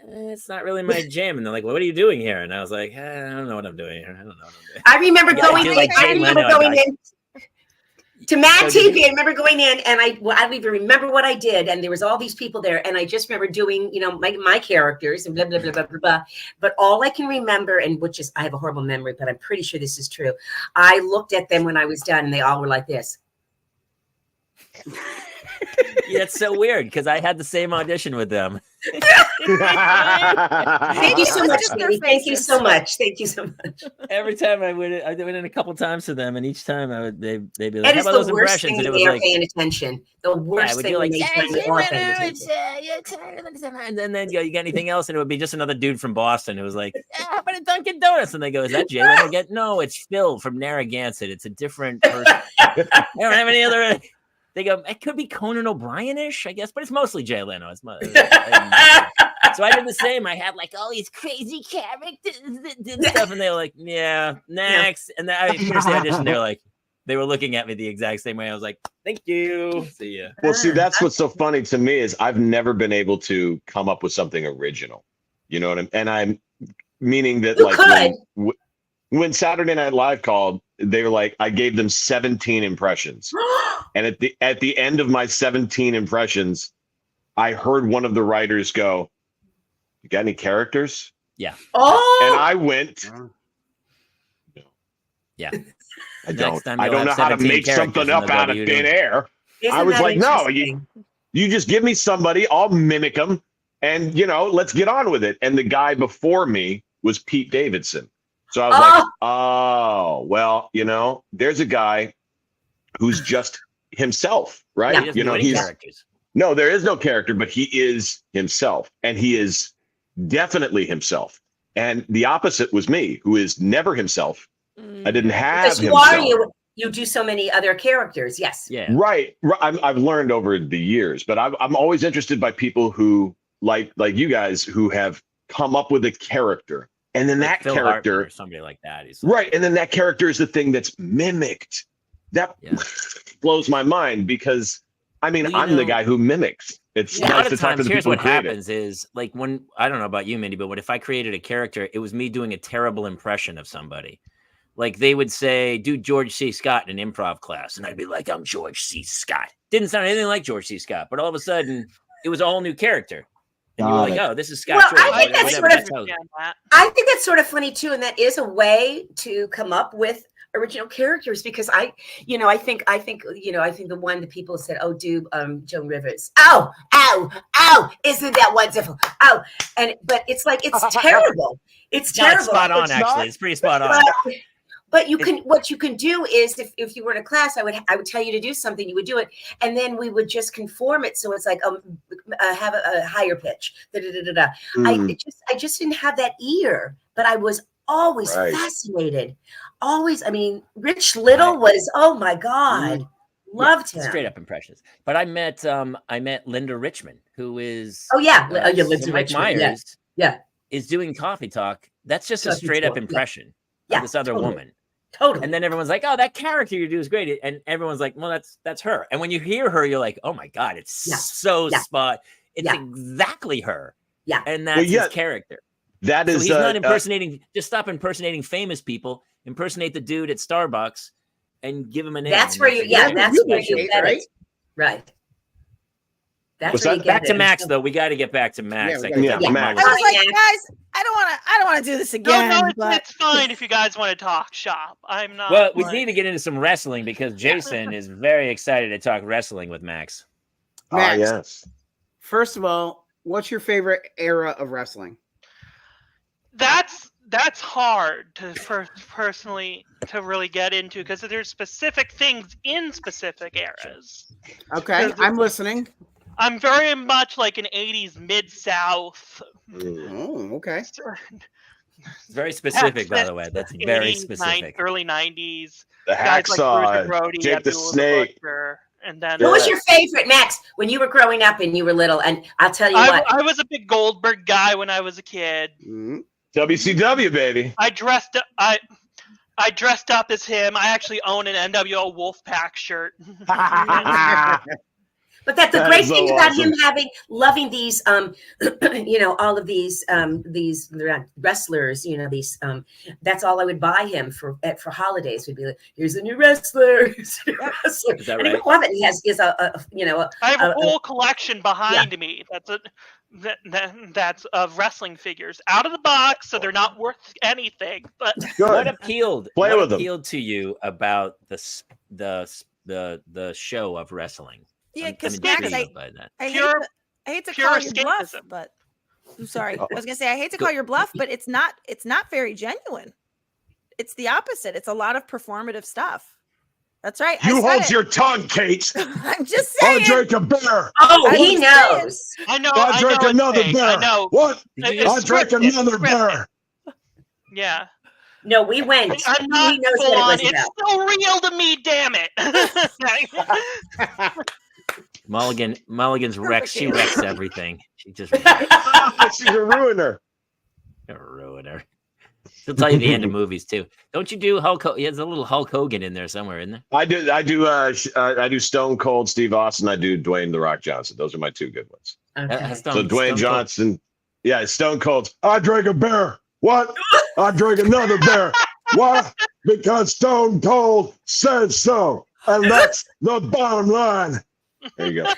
"It's not really my jam." And they're like, well, "What are you doing here?" And I was like, "I don't know what I'm doing here. I don't know what I'm doing." I remember going in to Mad TV. I remember going in, and I don't even remember what I did. And there was all these people there, and I just remember doing, my characters and blah, blah, blah, blah, blah, blah. But all I can remember, and which is, I have a horrible memory, but I'm pretty sure this is true. I looked at them when I was done, and they all were like this. Yeah, it's so weird because I had the same audition with them. Thank you so much, Mindy. Thank you so much. Thank you so much. Every time I went in a couple times to them, and each time they'd be like, "That "How is about the those worst impressions?" thing And it when was they are like, paying attention. The worst thing when they are paying attention. And then you got anything else? And it would be just another dude from Boston who was like, "How about a Dunkin' Donuts?" And they go, "Is that Jay?" And I get, "No, it's Phil from Narragansett. It's a different person. I don't have any other." They go, "It could be Conan O'Brien-ish, I guess, but it's mostly Jay Leno." So I did the same. I had like all these crazy characters and stuff, and they were like, "Yeah, next." And then I finished the audition. They were looking at me the exact same way. I was like, "Thank you. See ya." Well, see, that's what's so funny to me is I've never been able to come up with something original. You know what I'm meaning that, like, when Saturday Night Live called, they were like, I gave them 17 impressions. And at the end of my 17 impressions, I heard one of the writers go, "You got any characters?" Yeah. Oh. And I went, "No." Yeah. I don't know how to make something up out of thin air. I was like, "No, you just give me somebody, I'll mimic them, and let's get on with it." And the guy before me was Pete Davidson. So I was like, "Oh, well, there's a guy who's just himself, right?" Yeah. No, there is no character, but he is himself, and he is definitely himself. And the opposite was me, who is never himself. I didn't have himself. You do so many other characters. Yes. Yeah. Right. I've learned over the years, but I'm always interested by people who like you guys who have come up with a character. And then like that Phil character, Hartman or somebody like that, right? And then that character is the thing that's mimicked. That blows my mind because I'm the guy who mimics. It's a lot nice of to talk to times. the Here's people what who create happens: is like when I don't know about you, Mindy, but if I created a character, it was me doing a terrible impression of somebody. Like they would say, "Do George C. Scott in an improv class," and I'd be like, "I'm George C. Scott." Didn't sound anything like George C. Scott, but all of a sudden, it was a whole new character. And you were like, "Oh, this is Scott." Well, George. I think that's sort of funny too, and that is a way to come up with original characters because I think the one that people said, "Oh, do Joan Rivers." Oh, isn't that wonderful? Oh, but it's like it's terrible. It's terrible. Spot on, actually. It's pretty spot on. But what you can do is if you were in a class, I would tell you to do something, you would do it, and then we would just conform it so it's like have a higher pitch. I just didn't have that ear, but I was always fascinated. Always, Rich Little was, oh my God, loved him. Straight up impressions. But I met Linda Richmond, who is Linda Mike Richmond. Myers. Yeah, is doing Coffee Talk. That's just a straight up impression of this other woman. Totally. And then everyone's like, "Oh, that character you do is great." And everyone's like, "Well, that's her." And when you hear her, you're like, "Oh my God, it's so spot. It's exactly her." Yeah. And that's his character. That is he's not impersonating. Just stop impersonating famous people. Impersonate the dude at Starbucks and give him a name. That's where you get it. Right. That's where you get back to Max, though. We got to get back to Max. Max. I was like, guys, I don't want to do this again. No, it's fine if you guys want to talk shop. I'm not. Well, we need to get into some wrestling because Jason is very excited to talk wrestling with Max. Max, yes. First of all, what's your favorite era of wrestling? That's that's hard to personally to really get into because there's specific things in specific eras. Okay, I'm listening. I'm very much like an 80s Mid-South. Oh, okay. It's very specific, by the way. That's very 80s, specific. Early 90s. The Guys like Hacksaw, Bruiser Brody, Jake the Abdul Snake. Butcher, and then What was your favorite, Max, when you were growing up and you were little? And I'll tell you what. I was a big Goldberg guy when I was a kid. WCW, baby. I dressed up as him. I actually own an NWO Wolfpack shirt. But that's the That great is so thing about awesome. him loving these, all of these wrestlers, that's all I would buy him for holidays. Would be like, here's a new wrestler. Here's a new wrestler. Is that And I right? love it. He has I have a whole collection behind me. That's of wrestling figures out of the box, so they're not worth anything. But What Good. appealed? Play what with 'em. appealed to you about the show of wrestling? Yeah, I'm because intrigued by that. I Pure- hate to pure call your bluff, escapism. but I'm sorry. I was gonna say I hate to call your bluff, but it's not very genuine. It's the opposite. It's a lot of performative stuff. That's right. You I said hold it. your tongue, Kate. I'm just I saying. drank a bear. Oh, I he was knows. I know. I drank know it's another fake. bear. I know. What? It's I drank scripted. another It's scripted. bear. Yeah. No, we went. I'm not He knows full what on. it was It's about. still real to me, damn it. Mulligan's wrecks. She wrecks everything. She just She's a ruiner. ruin her. She'll tell you the end of movies too. Don't you do Hulk? He has a little Hulk Hogan in there somewhere, isn't there? I do Stone Cold Steve Austin. I do Dwayne The Rock Johnson. Those are my two good ones. Okay. So Dwayne Johnson, yeah, Stone Cold. I drank a bear. What? I drank another bear. Why? Because Stone Cold said so. And that's the bottom line. There you go.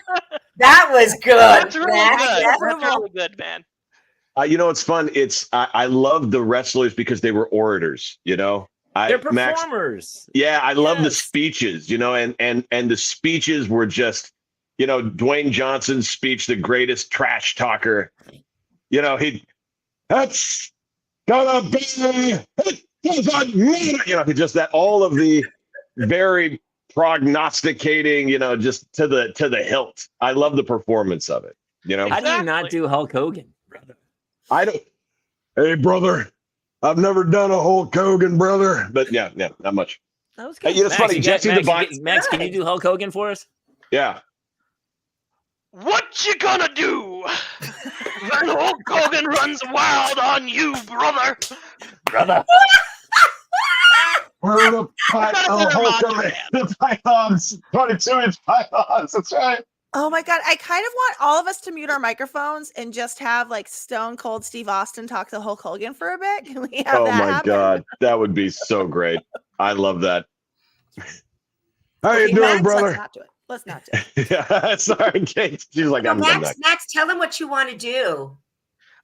That was good. That's really Max. good. That's That's really good, man. You know, it's fun. I love the wrestlers because they were orators. You know, They're Max, performers. yeah, I love the Yes. speeches. You know, and the speeches were just, you know, Dwayne Johnson's speech, the greatest trash talker. You know, that's gonna be. It doesn't mean it. You know, he just that all of the very prognosticating. You know, just to the hilt. I love the performance of it. You know, How do you not Exactly. do Hulk Hogan, brother? I don't. Hey, brother. I've never done a Hulk Hogan, brother. But yeah, not much. That was Hey, good. you know, it's funny. you Jesse Max, the Bot. Max, can you do Hulk Hogan for us? Yeah. What you gonna do when Hulk Hogan runs wild on you, brother? Brother. We're the That's Hulk Macho Hogan. Man. The pythons. 22-inch pythons. That's right. Oh my god, I kind of want all of us to mute our microphones and just have like Stone Cold Steve Austin talk to Hulk Hogan for a bit. Can we have Oh that my happen? God, that would be so great. I love that. How you Okay, doing, Max, brother? Let's not do it. Let's not do it. Yeah, sorry, Kate. She's like, No, I'm done. Max, tell him what you want to do.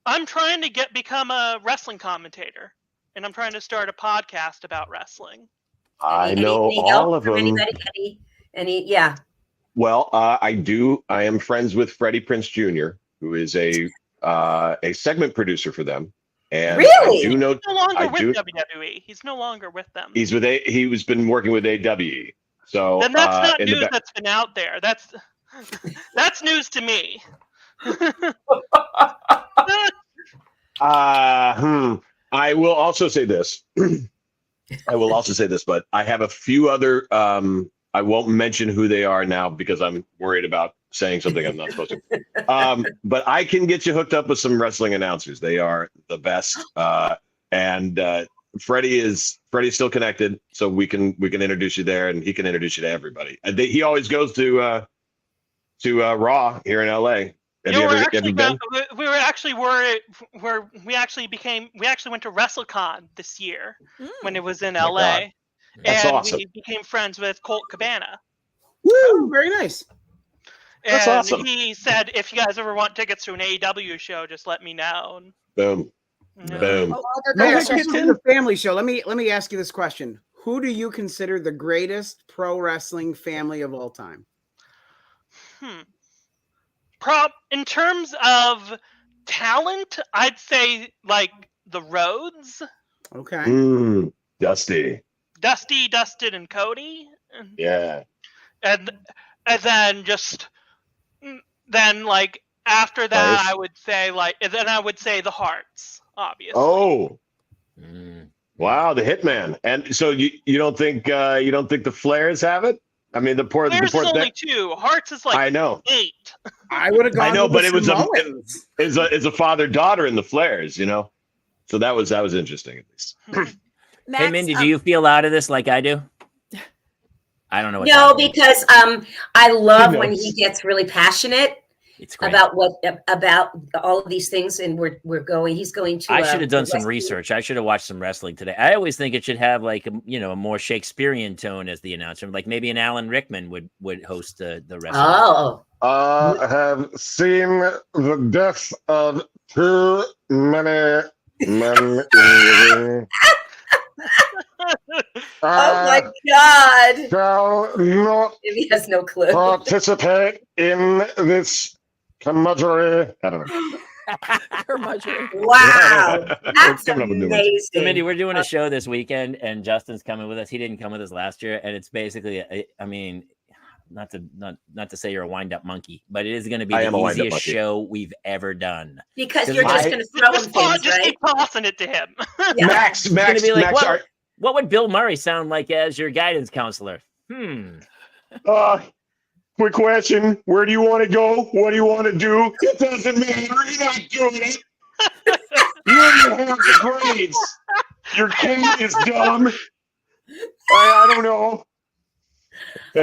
I'm trying to become a wrestling commentator, and I'm trying to start a podcast about wrestling. I Any- know any help all of from them. Anybody? Any? Yeah. Well, I do. I am friends with Freddie Prinze Jr., who is a segment producer for them. And Really? I do know He's no longer I with do- WWE. He's no longer with them. he was been working with AWE. So Then that's not in the news back. that's been out there. That's news to me. I will also say this. But I have a few other. I won't mention who they are now because I'm worried about saying something I'm not supposed to. But I can get you hooked up with some wrestling announcers. They are the best. And Freddie's still connected, so we can introduce you there, and he can introduce you to everybody. And he always goes to Raw here in LA. Have you ever been? We were actually worried where we actually went to WrestleCon this year when it was in Oh my LA. God. That's and awesome. we became friends with Colt Cabana. Woo, very nice. That's And awesome. he said, if you guys ever want tickets to an AEW show, just let me know. Boom. Yeah. Boom. No, this is a family show. Let me ask you this question: who do you consider the greatest pro wrestling family of all time? In terms of talent, I'd say like the Rhodes Okay. Dusty. Dusty, Dustin, and Cody. Yeah. And then like after that, Players. I would say the Hearts, obviously. Oh. Wow, the Hitman. And so you don't think the Flares have it? I mean, the poor There's thing. only 2. Hearts is like I know. 8. I would have gone. I know, with but the it was Samoans. it's a father-daughter in the Flares, you know. So that was interesting at least. Max, Hey, Mindy, do you feel out of this like I do? I don't know. What's No, happening. because I love He when knows. he gets really passionate It's great. about all of these things, and he's going to. I should have done some rescue- research. I should have watched some wrestling today. I always think it should have like a more Shakespearean tone as the announcer. Like maybe an Alan Rickman would host the wrestling. Oh, I have seen the death of too many men. oh my God! Shall not He has no clue. participate in this camaraderie. I don't know. Wow, that's Coming up with new ones. amazing. So Mindy, we're doing a show this weekend, and Justin's coming with us. He didn't come with us last year, and it's basically, I mean, not to say you're a wind-up monkey, but it is going to be I am a the wind-up easiest monkey. show we've ever done. Because Because you're just I- going to throw him things, Just right? keep tossing it to him. Yeah. Max, It's gonna be like, Max. what would Bill Murray sound like as your guidance counselor? Quick question. Where do you want to go? What do you want to do? It doesn't matter. You're not doing it. You don't have the grades. Your kid is dumb. I don't know.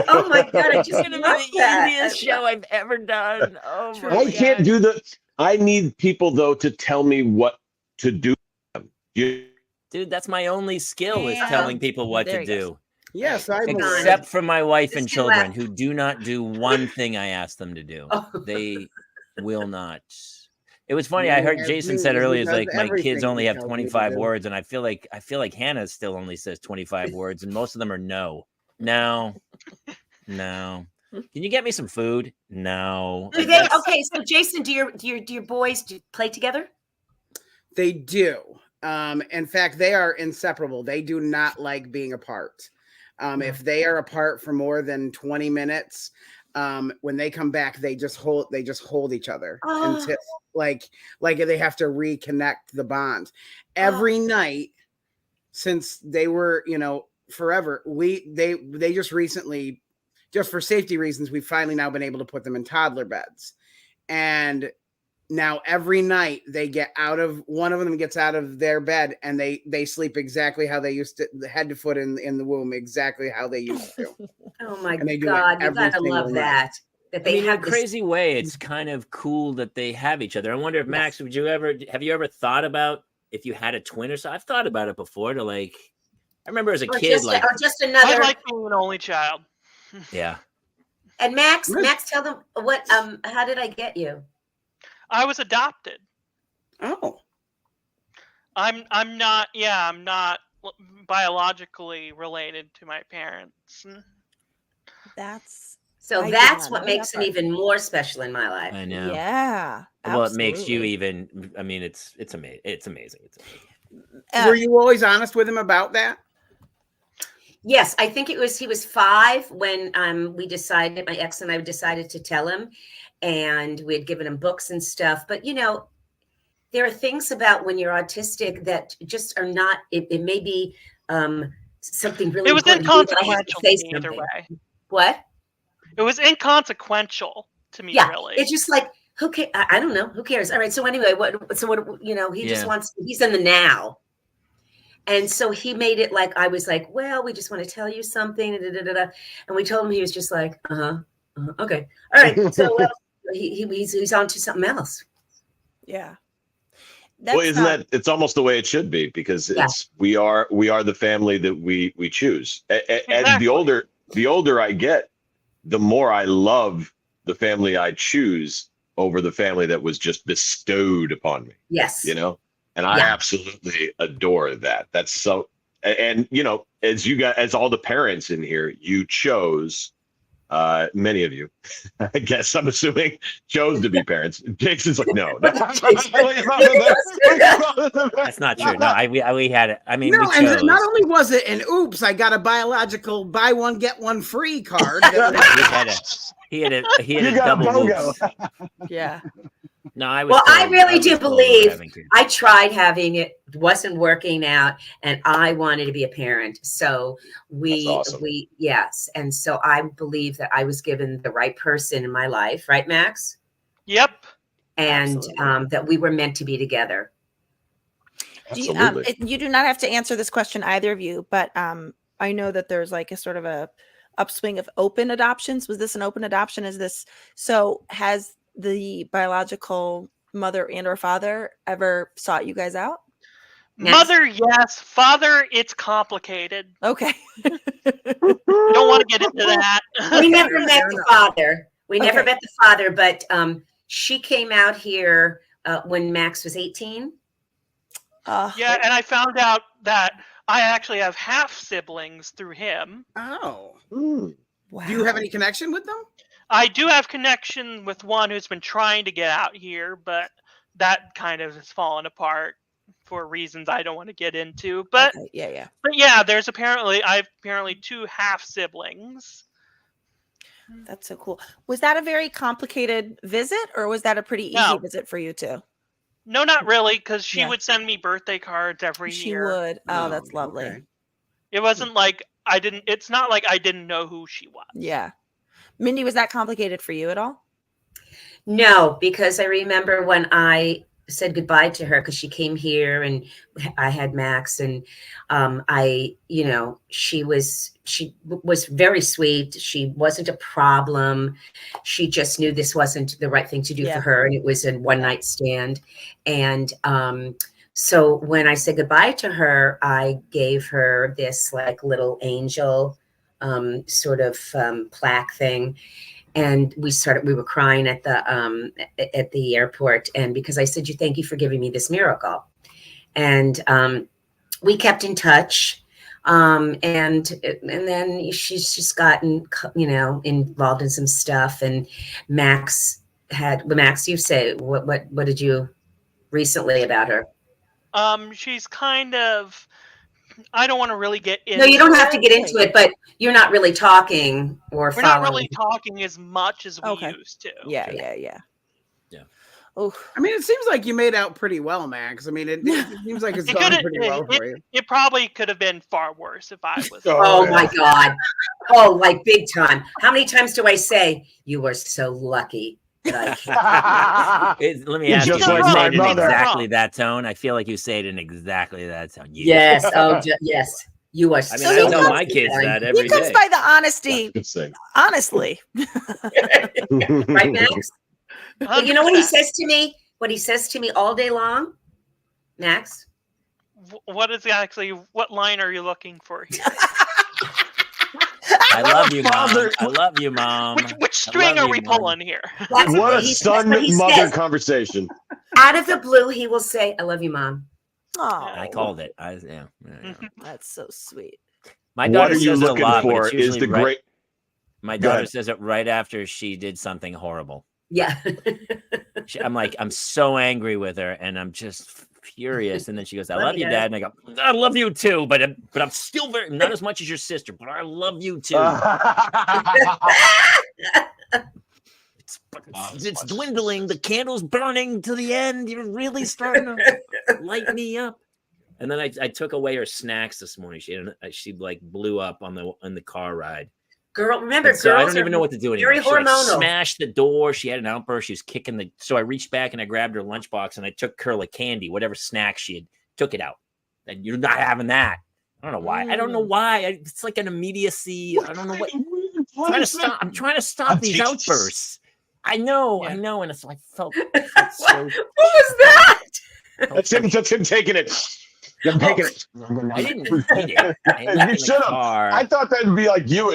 Oh my God! I just It's going to be love the that. easiest show I've ever done. Oh my I can't God. do the. I need people though to tell me what to do. You, Dude, that's my only skill is Yeah. telling people what There to he goes. do. Yes, I believe. Except for my wife and Just children laugh. who do not do one thing I ask them to do. Oh. They will not. It was funny. I heard Yeah, Jason me, said he earlier, it's does like my kids everything only he have tells me to 25 do. words, and I feel like Hannah still only says 25 words, and most of them are no. No. No. Can you get me some food? No. Do they? Okay, so Jason, do your boys play together? They do. In fact, they are inseparable. They do not like being apart. If they are apart for more than 20 minutes, when they come back, they just hold each other until like they have to reconnect the bond. Every night since they were, forever, they just recently, just for safety reasons, we've finally now been able to put them in toddler beds. And now every night one of them gets out of their bed and they sleep exactly how they used to, head to foot in the womb, exactly how they used to. Oh my And they do it God! You every gotta single love night. that. That I they mean, in a have this. crazy way, it's kind of cool that they have each other. I wonder if Max, have you ever thought about if you had a twin or so? I've thought about it before to I remember as a Or kid, just I another. like being an only child. yeah. And Max, Good. tell them what. How did I get you? I was adopted. Oh, I'm not biologically related to my parents. That's So I did that's not what know makes that him part. even more special in my life. I know. yeah. Well, it makes you absolutely. even. I mean, it's amazing. It's amazing. It's amazing. were you always honest with him about that? Yes, I think he was 5 when we decided, my ex and I decided to tell him, and we had given him books and stuff. But there are things about when you're autistic that just are not. It may be something really. It was important to you, but I have to inconsequential say to me either something. way. What? It was inconsequential to me, Yeah, really. it's just like who cares? I don't know. Who cares? All right. So anyway, what? He just Yeah. wants. He's in the now. And so he made it like I was like, well, we just want to tell you something, da, da, da, da. And we told him. He was just like, okay, all right. So he's on to something else. Yeah. well, isn't that? It's almost the way it should be because we are the family that we choose. And Exactly. the older I get, the more I love the family I choose over the family that was just bestowed upon me. Yes. And I absolutely adore that. That's so, and as all the parents in here, you chose Many of you, I guess, I'm assuming, chose to be parents. Jason's like, no. That's not true. No, we had it. I mean, No, we and chose. not only was it an oops, I got a biological buy one get one free card. He had a You got a double BOGO. whoops. Yeah. No, I was. Well, I told- really was do told we were believe having kids. I tried having it, wasn't working out, and I wanted to be a parent. So That's awesome. yes. And so I believe that I was given the right person in my life, right, Max? Yep. And Absolutely. that we were meant to be together. Do you, Absolutely. you do not have to answer this question, either of you, but I know that there's like a sort of a upswing of open adoptions. Was this an open adoption? Is this so? Has the biological mother and or father ever sought you guys out? Next. Mother, yes. Father, it's complicated. Okay. Don't want to get into that. We never met Fair the enough. father. We never Okay. met the father, but she came out here when Max was 18. Yeah, and I found out that I actually have half siblings through him. Oh, Wow. do you have any connection with them? I do have connection with one who's been trying to get out here, but that kind of has fallen apart for reasons I don't want to get into. But Okay, yeah. but yeah, there's I have apparently two half siblings. That's so cool. Was that a very complicated visit, or was that a pretty easy No. visit for you two? No, not really, because she Yeah. would send me birthday cards every She year. would. Oh, that's lovely. Okay. It wasn't like it's not like I didn't know who she was. Yeah. Mindy, was that complicated for you at all? No, because I remember when I said goodbye to her because she came here and I had Max, and she was very sweet. She wasn't a problem. She just knew this wasn't the right thing to do Yeah. for her, and it was a one night stand. And so when I said goodbye to her, I gave her this like little angel sort of plaque thing. And we were crying at the airport. And because I said, thank you for giving me this miracle. And we kept in touch. And then she's just gotten, involved in some stuff. And Max, you say, what did you recently about her? She's kind of. I don't want to really get into. No, you don't have to get into it, but you're not really talking or We're not following. really talking as much as we Okay. used to. Yeah. Oh, I mean, it seems like you made out pretty well, Max. I mean, it seems like it's It gone could've- pretty well for you. It probably could have been far worse if I was. Oh my God. Oh, like big time. How many times do I say you were so lucky that I Let me You're ask you, just do like you say my it in mother. exactly that tone? I feel like you say it in exactly that tone. Yes. Oh, yes. You are I mean, So I he tell comes- my kids that he every comes day. by the honesty, Good thing. honestly. right, Max? But you know what he 100%. says to me? What he says to me all day long? Max? What is actually? What line are you looking for here? I love you, mom. Father. I love you, mom. Which string love are we you, Mom. pulling here? That's What a he says, what he son-mother says. conversation. Out of the blue, he will say, I love you, Mom. Oh, I called it. Yeah. that's so sweet. My What daughter are you says it a looking lot, but for? it's Is usually the right. great. My Go daughter ahead. says it right after she did something horrible. Yeah. I'm like, I'm so angry with her, and I'm just furious. And then she goes, "I Love love you, you, Dad." Dad." And I go, "I love you too, but I'm still not as much as your sister, but I love you too." It's dwindling. The candle's burning to the end. You're really starting to light me up. And then I took away her snacks this morning. She like blew up on the car ride. Girl, remember, And so I girls don't even know what to do anymore. very She like hormonal. smashed the door. She had an outburst. She was kicking so I reached back and I grabbed her lunchbox and I took her like candy, whatever snack she had, took it out. And you're not having that. I don't know why. I don't know why. It's like an immediacy. I don't know what. I'm trying to stop these outbursts. I know. And it's like felt so. What was that? That's him taking it. I'm taking it. I didn't eat it. I left it in You the should have. car. I thought that'd be like you.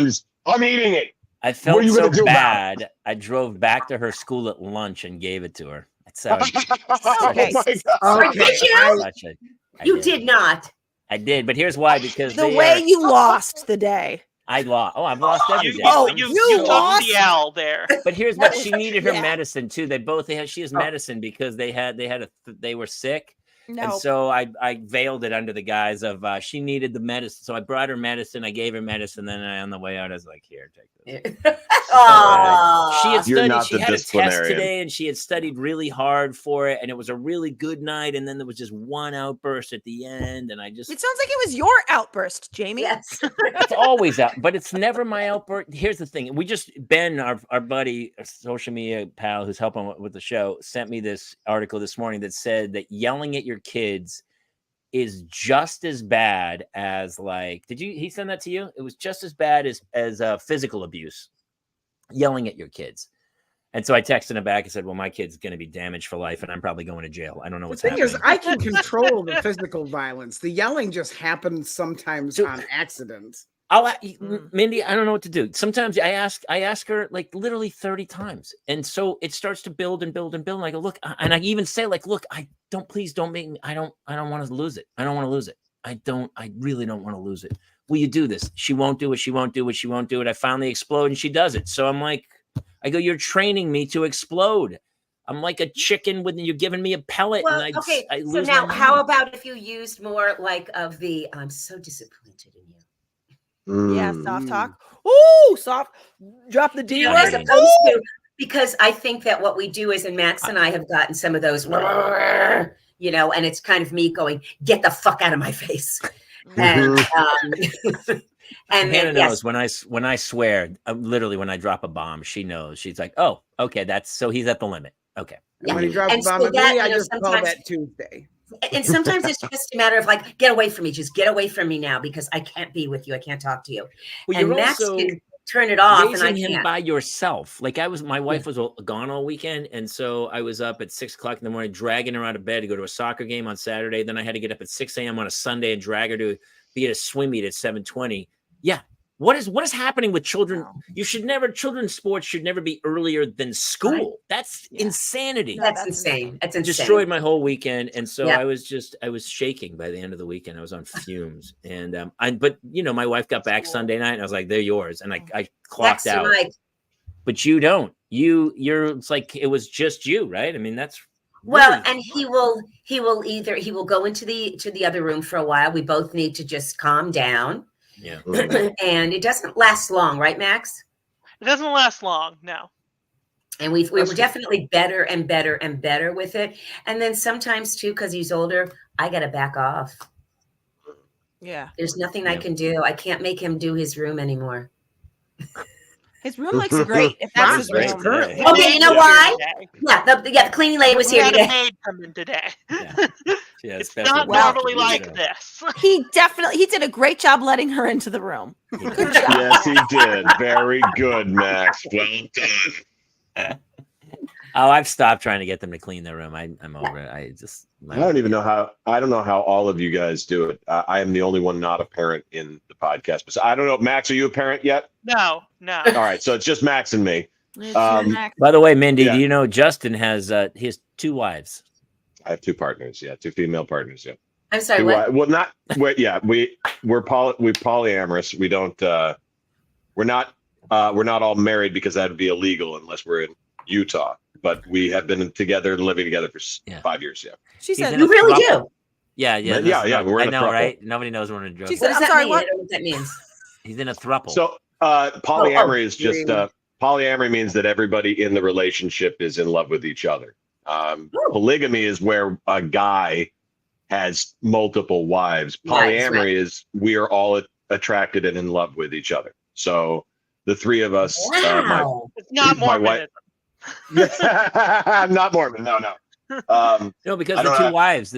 I'm eating it. I What felt are you so gonna do about bad. I drove back to her school at lunch and gave it to her. That's how Okay. Oh my God. Did you? such a- I You did not. I did, but here's why. Because The way you lost the day. I lost. Oh, I've lost every day. You took lost? the L there. But here's what she needed her Yeah. medicine too. She has medicine because they were sick. No. And so I veiled it under the guise of she needed the medicine. So I brought her medicine. I gave her medicine. Then on the way out, I was like, here, take this. She had You're studied. not She the had a test disciplinarian. today, and she had studied really hard for it, and it was a really good night. And then there was just one outburst at the end, and I just. It sounds like it was your outburst, Jamie. Yes. It's always out, but it's never my outburst. Here's the thing: Ben, our buddy, our social media pal, who's helping with the show, sent me this article this morning that said that yelling at your kids is just as bad as he send that to you? It was just as bad as physical abuse. Yelling at your kids. And so I texted him back and said, well, my kid's going to be damaged for life and I'm probably going to jail. I don't know what's The thing happening. is, I can control the physical violence. The yelling just happens sometimes on accident. Mindy, I don't know what to do. Sometimes I ask her like literally 30 times. And so it starts to build and build and build. And I go, look, and I even say look, please don't make me, I don't want to lose it. I don't want to lose it. I really don't want to lose it. Will you do this? She won't do it. She won't do it. She won't do it. I finally explode and she does it. So I'm like, I go, you're training me to explode. I'm like a chicken when you're giving me a pellet. Well, and okay. I So lose now, my how mind. about if you used more like of the "I'm so disappointed in you"? Yeah, soft talk. Ooh, soft. Drop the D As word. opposed to, because I think that what we do is, and Max and I have gotten some of those, and it's kind of me going, "Get the fuck out of my face." And and Hannah then, knows when I swear, literally when I drop a bomb, she knows. She's like, oh, okay, so he's at the limit. Okay. And when he drops And the bomb so at that, me, I you know, just call sometimes- that Tuesday. And sometimes it's just a matter of like, get away from me. Just get away from me now because I can't be with you. I can't talk to you. Well, And you're Max also can turn it off, and I raising him can't. by yourself. Like my wife was gone all weekend, and so I was up at 6 o'clock in the morning, dragging her out of bed to go to a soccer game on Saturday. Then I had to get up at 6 a.m. on a Sunday and drag her to be at a swim meet at 7:20. Yeah. What is happening with children? Children's sports should never be earlier than school. That's insanity. That's insane. That's insane. Destroyed my whole weekend. And so Yeah. I was shaking by the end of the weekend. I was on fumes. And but my wife got back Sunday night and I was like, they're yours. And I clocked out. Right. But you don't. It's like it was just you, right? I mean, that's Well, really and he will go into the other room for a while. We both need to just calm down. yeah. And it doesn't last long, right, Max? It doesn't last long, no. And we were definitely better and better and better with it. And then sometimes too, because he's older, I got to back off. Yeah. There's nothing I can do. I can't make him do his room anymore. His room looks great. If that's his Great. room. Currently. Okay, you know Here why? today. Yeah, the cleaning lady was We here had a today. maid come in today. Yeah, It's special not guest normally for the like show. this. He did a great job letting her into the room. Good job. Yes, he did. Very good, Max. Well done. Oh, I've stopped trying to get them to clean their room. I'm over it. I don't know how all of you guys do it. I am the only one not a parent in the podcast. But I don't know, Max, are you a parent yet? No. All right, so it's just Max and me. It's next. By the way, Mindy, Yeah. do you know Justin has his 2 wives? I have 2 partners. Yeah, 2 female partners. Yeah. I'm sorry, what? Well, not. Yeah, we're polyamorous. We don't. We're not all married because that would be illegal unless we're in Utah. But we have been together and living together for 5 years. Yeah. She said, in You a really throuple. do? Yeah. Yeah, we're I in a know, throuple. right? Nobody knows we're in a drug. She What said, does I'm that sorry, mean? what? I don't know what that means. He's in a throuple. So polyamory is just Dream. polyamory means that everybody in the relationship is in love with each other. Polygamy is where a guy has multiple wives. Polyamory Right. is we are all attracted and in love with each other. So the 3 of us. Wow. It's not My wife- Mormonism. I'm not Mormon. No. no, because I the don't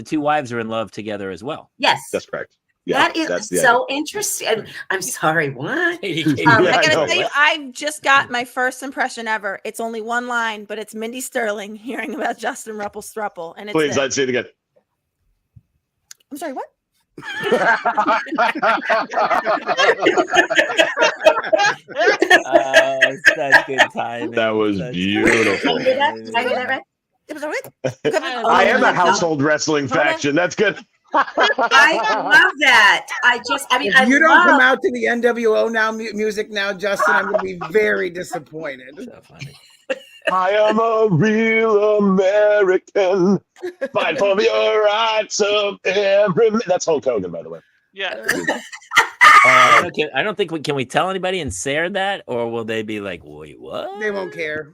2 wives are in love together as well. Yes. That's correct. Yeah, That is that's the so interesting. I'm sorry, what? Katie, Yeah, I I gotta know, tell you, right? I've just got my first impression ever. It's only one line, but it's Mindy Sterling hearing about Justin Ruppel-Strupple, and it's Please, this. I'd say it again. I'm sorry, what? Such good timing. That was Such beautiful. Did I hear that right? It was all right. I am a household wrestling faction. That's good. I love that. If I you don't love. come out to the NWO now music now, Justin, I'm going to be very disappointed. So funny. I am a real American. Fight for the rights of every man. That's Hulk Hogan, by the way. Yeah. I don't think can we tell anybody and share that, or will they be like, wait, what? They won't care.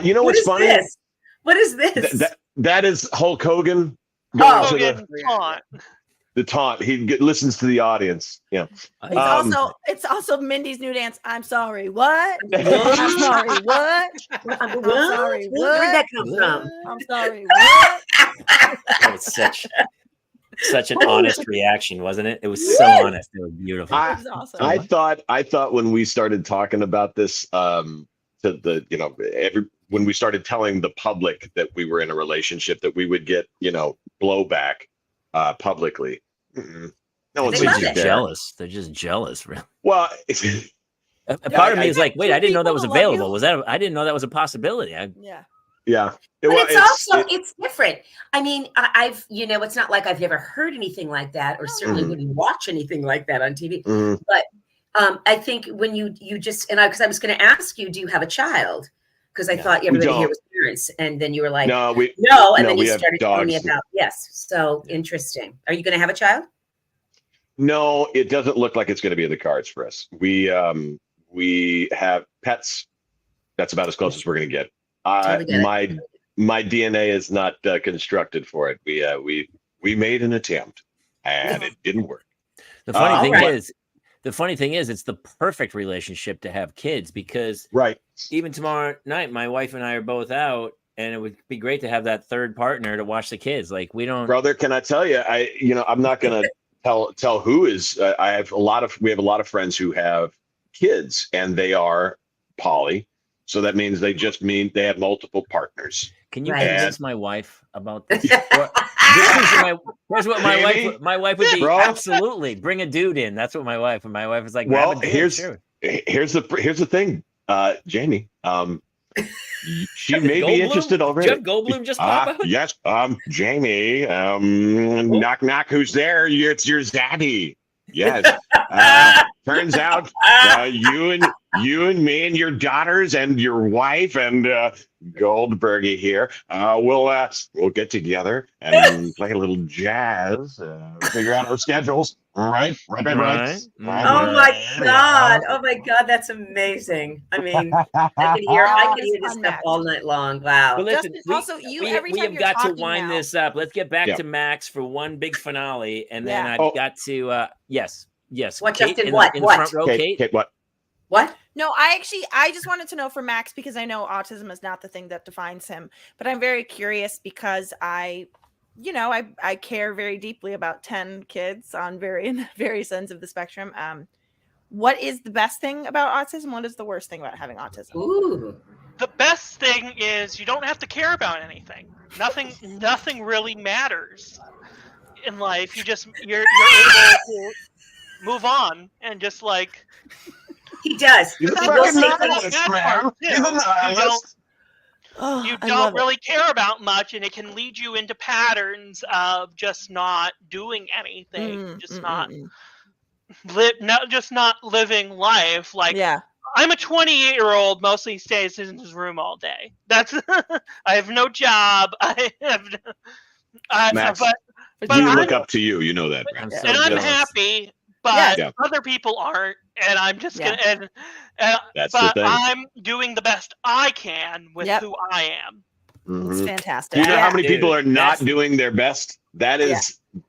You know What what's is funny? this? What is this? That is Hulk Hogan Oh. going to Hogan taunt. the taunt. He listens to the audience. Yeah. It's also Mindy's new dance. I'm sorry, what? I'm sorry, what? I'm sorry, what? Where'd that come from? I'm sorry, what? That was such an honest reaction, wasn't it? It was so honest. It was beautiful. Ah, It was awesome. I thought when we started talking about this, to the when we started telling the public that we were in a relationship, that we would get blowback publicly. No one's They love just it. jealous. They're just jealous, really. Well, A part of me is like, wait, I didn't know that people was who love you. available. I didn't know that was a possibility. Yeah. yeah. But Well, it's different. I mean, I've it's not like I've never heard anything like that, or certainly Mhm. wouldn't watch anything like that on TV. Mhm. But I think when you just because I was going to ask you, do you have a child? Because I thought everybody here don't. was parents, and then you were like, No, and no, then we you have started telling me dogs. about So interesting. Are you going to have a child? No, it doesn't look like it's going to be in the cards for us. We have pets. That's about as close as we're going to get. Totally get it. My DNA is not constructed for it. We made an attempt and it didn't work. The funny thing Alright. is, it's the perfect relationship to have kids, because Right. even tomorrow night, my wife and I are both out, and it would be great to have that third partner to watch the kids. Like, we don't. Brother, can I tell you? I'm not going to tell who is. We have a lot of friends who have kids, and they are poly. So that means they have multiple partners. Can you Right. convince my wife about this? Here's what Jamie? my wife would be. Bro? Absolutely, bring a dude in. That's what my wife. And my wife is like, Well, grab a dude, here's sure. the thing, Jamie. She may be Goldblum? interested already. Jeff Goldblum just pop out? Yes, Jamie. Knock knock. Who's there? It's your zaddy. Yes. Turns out you and me and your daughters and your wife and Goldberg here. We'll get together and play a little jazz. Figure out our schedules. All right. Right. Oh my God, that's amazing. I mean, I could hear this stuff all night long. Wow. But listen, Justin, also, every we time have you're got to talking wind now- this up. Let's get back Yeah. to Max for one big finale, and then Yeah. I've got to yes. What, Kate, Justin, in what? the front row, Kate, Kate. what? What? No, I just wanted to know for Max, because I know autism is not the thing that defines him, but I'm very curious because I care very deeply about 10 kids on various ends of the spectrum. What is the best thing about autism? What is the worst thing about having autism? Ooh. The best thing is you don't have to care about anything. Nothing really matters in life. You're able to move on and just like. He does. He's a He fucking will say nihilist, things. man. He's a nihilist. Oh, You I don't love it. really care about much, and it can lead you into patterns of just not doing anything, just not living life. Like, Yeah. I'm a 28-year-old, mostly stays in his room all day. That's I have no job. Max, but we I'm, look up to you. You know that. I'm so and I'm jealous. happy, but Yeah. other people aren't, and I'm just Yeah. gonna. That's the But thing. I'm doing the best I can with Yep. who I am. It's Mhm. fantastic. Do you know how Yeah. many people Dude, are not that's- doing their best? That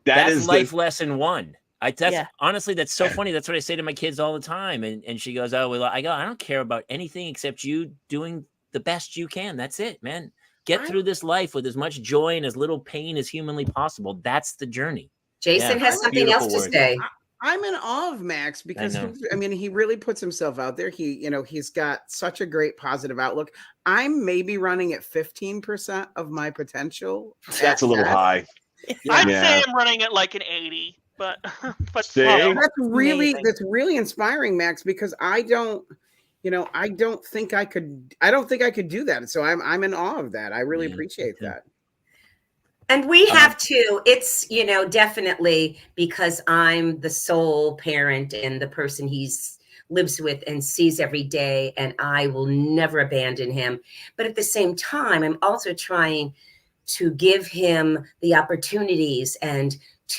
That's is life the lesson one. Yeah. Honestly, that's so funny. That's what I say to my kids all the time. And she goes, "Oh, well," I go, "I don't care about anything except you doing the best you can. That's it, man. Get through this life with as much joy and as little pain as humanly possible. That's the journey." Jason Yeah. has something else Beautiful to word. say. I'm in awe of Max because know. he really puts himself out there. He's got such a great positive outlook. I'm maybe running at 15% of my potential. that's a little high. I'd Yeah. say I'm running at like an 80, but See? still. That's Amazing. really inspiring, Max, because I don't think I could do that. So I'm in awe of that. I really Yeah, appreciate me too. that. And we have to, it's, definitely because I'm the sole parent and the person he's lives with and sees every day, and I will never abandon him. But at the same time, I'm also trying to give him the opportunities and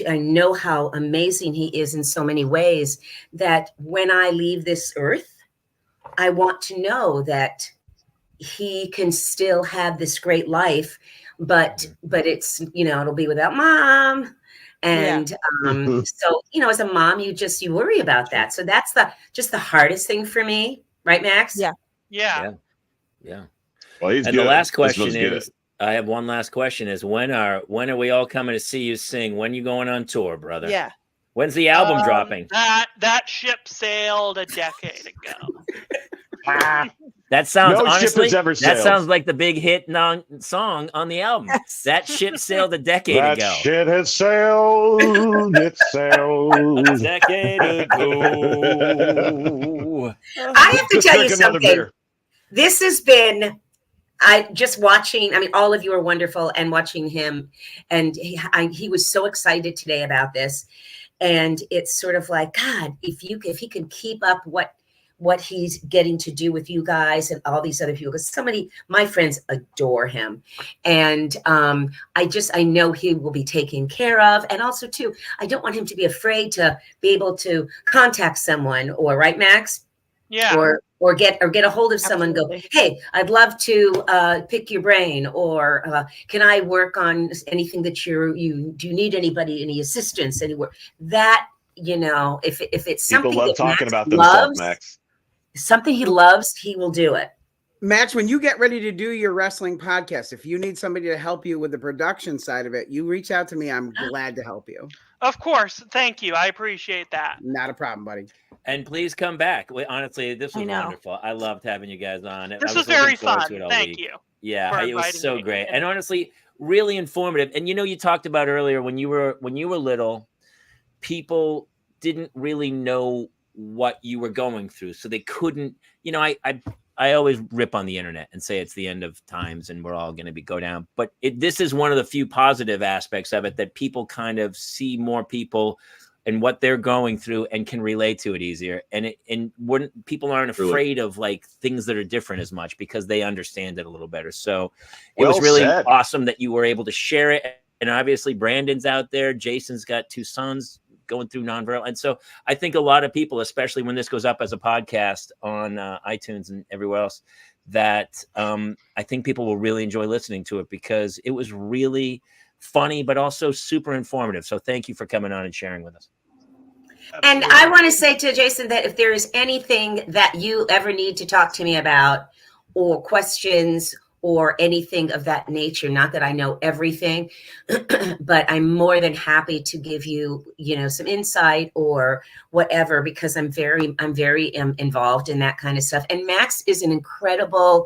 I know how amazing he is in so many ways, that when I leave this earth, I want to know that he can still have this great life, but it's, it'll be without mom. And so, as a mom, you worry about that. So that's just the hardest thing for me. Right, Max? Yeah. Yeah. Well, he's And good. the last This question one's is, good. I have one last question is, when are we all coming to see you sing? When you going on tour, brother? Yeah. When's the album dropping? That ship sailed a decade ago. That sounds, No ship honestly, has ever that sailed. sounds like the big hit song on the album. Yes. That ship sailed a decade That ago. shit has sailed. It sailed. A decade ago. I have to Just tell you drink another something. beer. This has been, I just watching, all of you are wonderful, and watching him. And he was so excited today about this. And it's sort of like, God, if he can keep up what he's getting to do with you guys and all these other people, because my friends adore him. And I know he will be taken care of. And also too, I don't want him to be afraid to be able to contact someone, or right, Max? Yeah. Or get a hold of someone. Absolutely. Go, hey, I'd love to pick your brain, or can I work on anything that do you need any assistance anywhere? That, if it's People something love that talking Max about themselves, loves, Max. something he loves, he will do it. Max, when you get ready to do your wrestling podcast, if you need somebody to help you with the production side of it, you reach out to me. I'm glad to help you. Of course. Thank you. I appreciate that. Not a problem, buddy. And please come back. Honestly, this I was know. wonderful. I loved having you guys on. This I was looking very forward fun. to it all Thank week. you. Yeah, for it was inviting so me. great. And honestly, really informative. And you talked about earlier when you were little, people didn't really know what you were going through. So they couldn't, I always rip on the internet and say it's the end of times and we're all going to go down. But this is one of the few positive aspects of it, that people kind of see more people and what they're going through and can relate to it easier. And people aren't afraid of like things that are different as much because they understand it a little better. So it was really awesome that you were able to share it. And obviously Brandon's out there. Jason's got 2 sons going through nonverbal. And so I think a lot of people, especially when this goes up as a podcast on iTunes and everywhere else, that I think people will really enjoy listening to it because it was really funny, but also super informative. So thank you for coming on and sharing with us. And I want to say to Jason that if there is anything that you ever need to talk to me about, or questions or anything of that nature, not that I know everything, but I'm more than happy to give you, some insight or whatever, because I'm very involved in that kind of stuff. And Max is an incredible,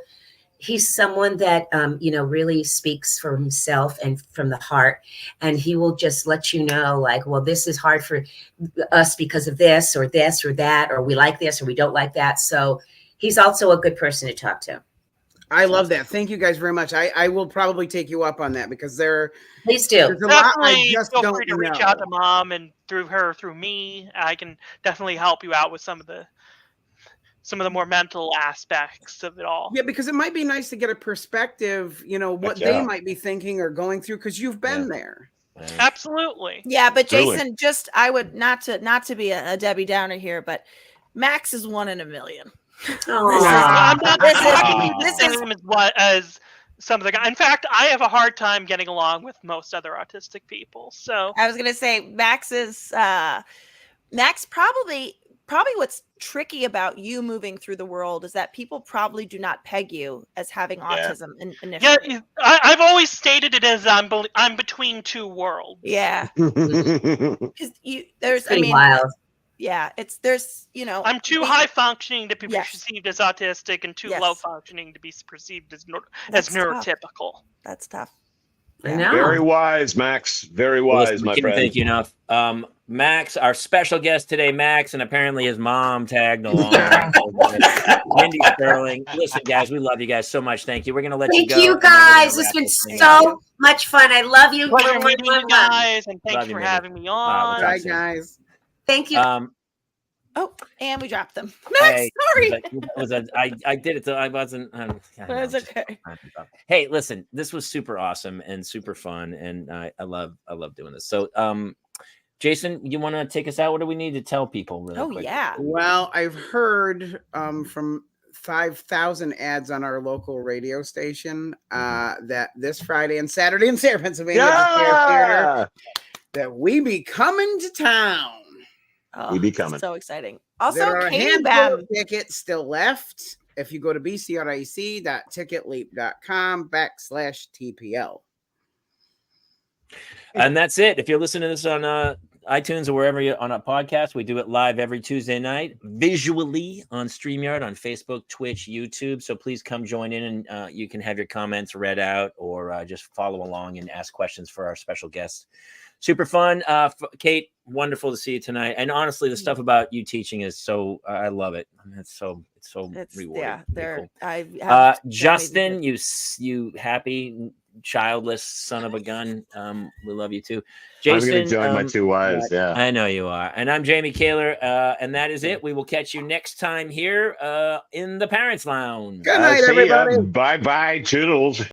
he's someone that, really speaks for himself and from the heart. And he will just let you know, like, well, this is hard for us because of this or that, or we like this or we don't like that. So he's also a good person to talk to. I love that. Thank you guys very much. I will probably take you up on that because please do. there's a lot I Definitely just feel don't free to know. reach out to Mom, and through me, I can definitely help you out with some of the more mental aspects of it all. Yeah, because it might be nice to get a perspective, what they might be thinking or going through, because you've been there. Absolutely. Yeah, but Truly. Jason, I would not to be a Debbie Downer here, but Max is 1 in a million. I'm not This the is same as some of the guys. In fact, I have a hard time getting along with most other autistic people. So I was gonna say Max is Max probably what's tricky about you moving through the world is that people probably do not peg you as having autism initially. yeah, I've always stated it as I'm between 2 worlds. Yeah, because there's wild. Yeah, I'm too high functioning to be Yes. perceived as autistic, and too Yes. low functioning to be perceived as That's neurotypical. That's tough. I know. Very wise, Max. Very Well, wise, listen, my we can't friend. thank you enough. Max, our special guest today, Max, and apparently his mom tagged along. Mindy Sterling. Listen, guys, we love you guys so much. Thank you. We're going to let Thank you go. you and then we're gonna guys. It's wrap been this thing so up. much fun. I love you. Pleasure meeting you guys, and thanks Love you, for Mindy. having me Wow, on. that's Bye, guys. Thank you. Oh, and we dropped them. Hey, Sorry. I did it. So I wasn't. I don't know, That's just- okay. Hey, listen, this was super awesome and super fun, and I love doing this. So, Jason, you want to take us out? What do we need to tell people? Really Oh quick? yeah. Well, I've heard from 5,000 ads on our local radio station that this Friday and Saturday in Sarah, Pennsylvania, at the Fair Theater, Yeah. that we be coming to town. Oh, We be coming. so exciting. There Also, are a Katie handful Bam. of tickets still left. If you go to bcric.ticketleap.com/TPL. And that's it. If you're listening to this on iTunes or wherever you're on a podcast, we do it live every Tuesday night, visually on StreamYard, on Facebook, Twitch, YouTube. So please come join in, and you can have your comments read out, or just follow along and ask questions for our special guests. Super fun. Kate, wonderful to see you tonight. And honestly, the stuff about you teaching is so, I love it. I mean, it's so rewarding. Yeah, Pretty they're. cool. I have Justin, you happy childless son of a gun. We love you too. Jason, I'm going to join my two wives. Yeah. I know you are. And I'm Jamie Kaler. And that is it. We will catch you next time here in the Parents Lounge. Good night, See ya. everybody. Bye-bye. Toodles.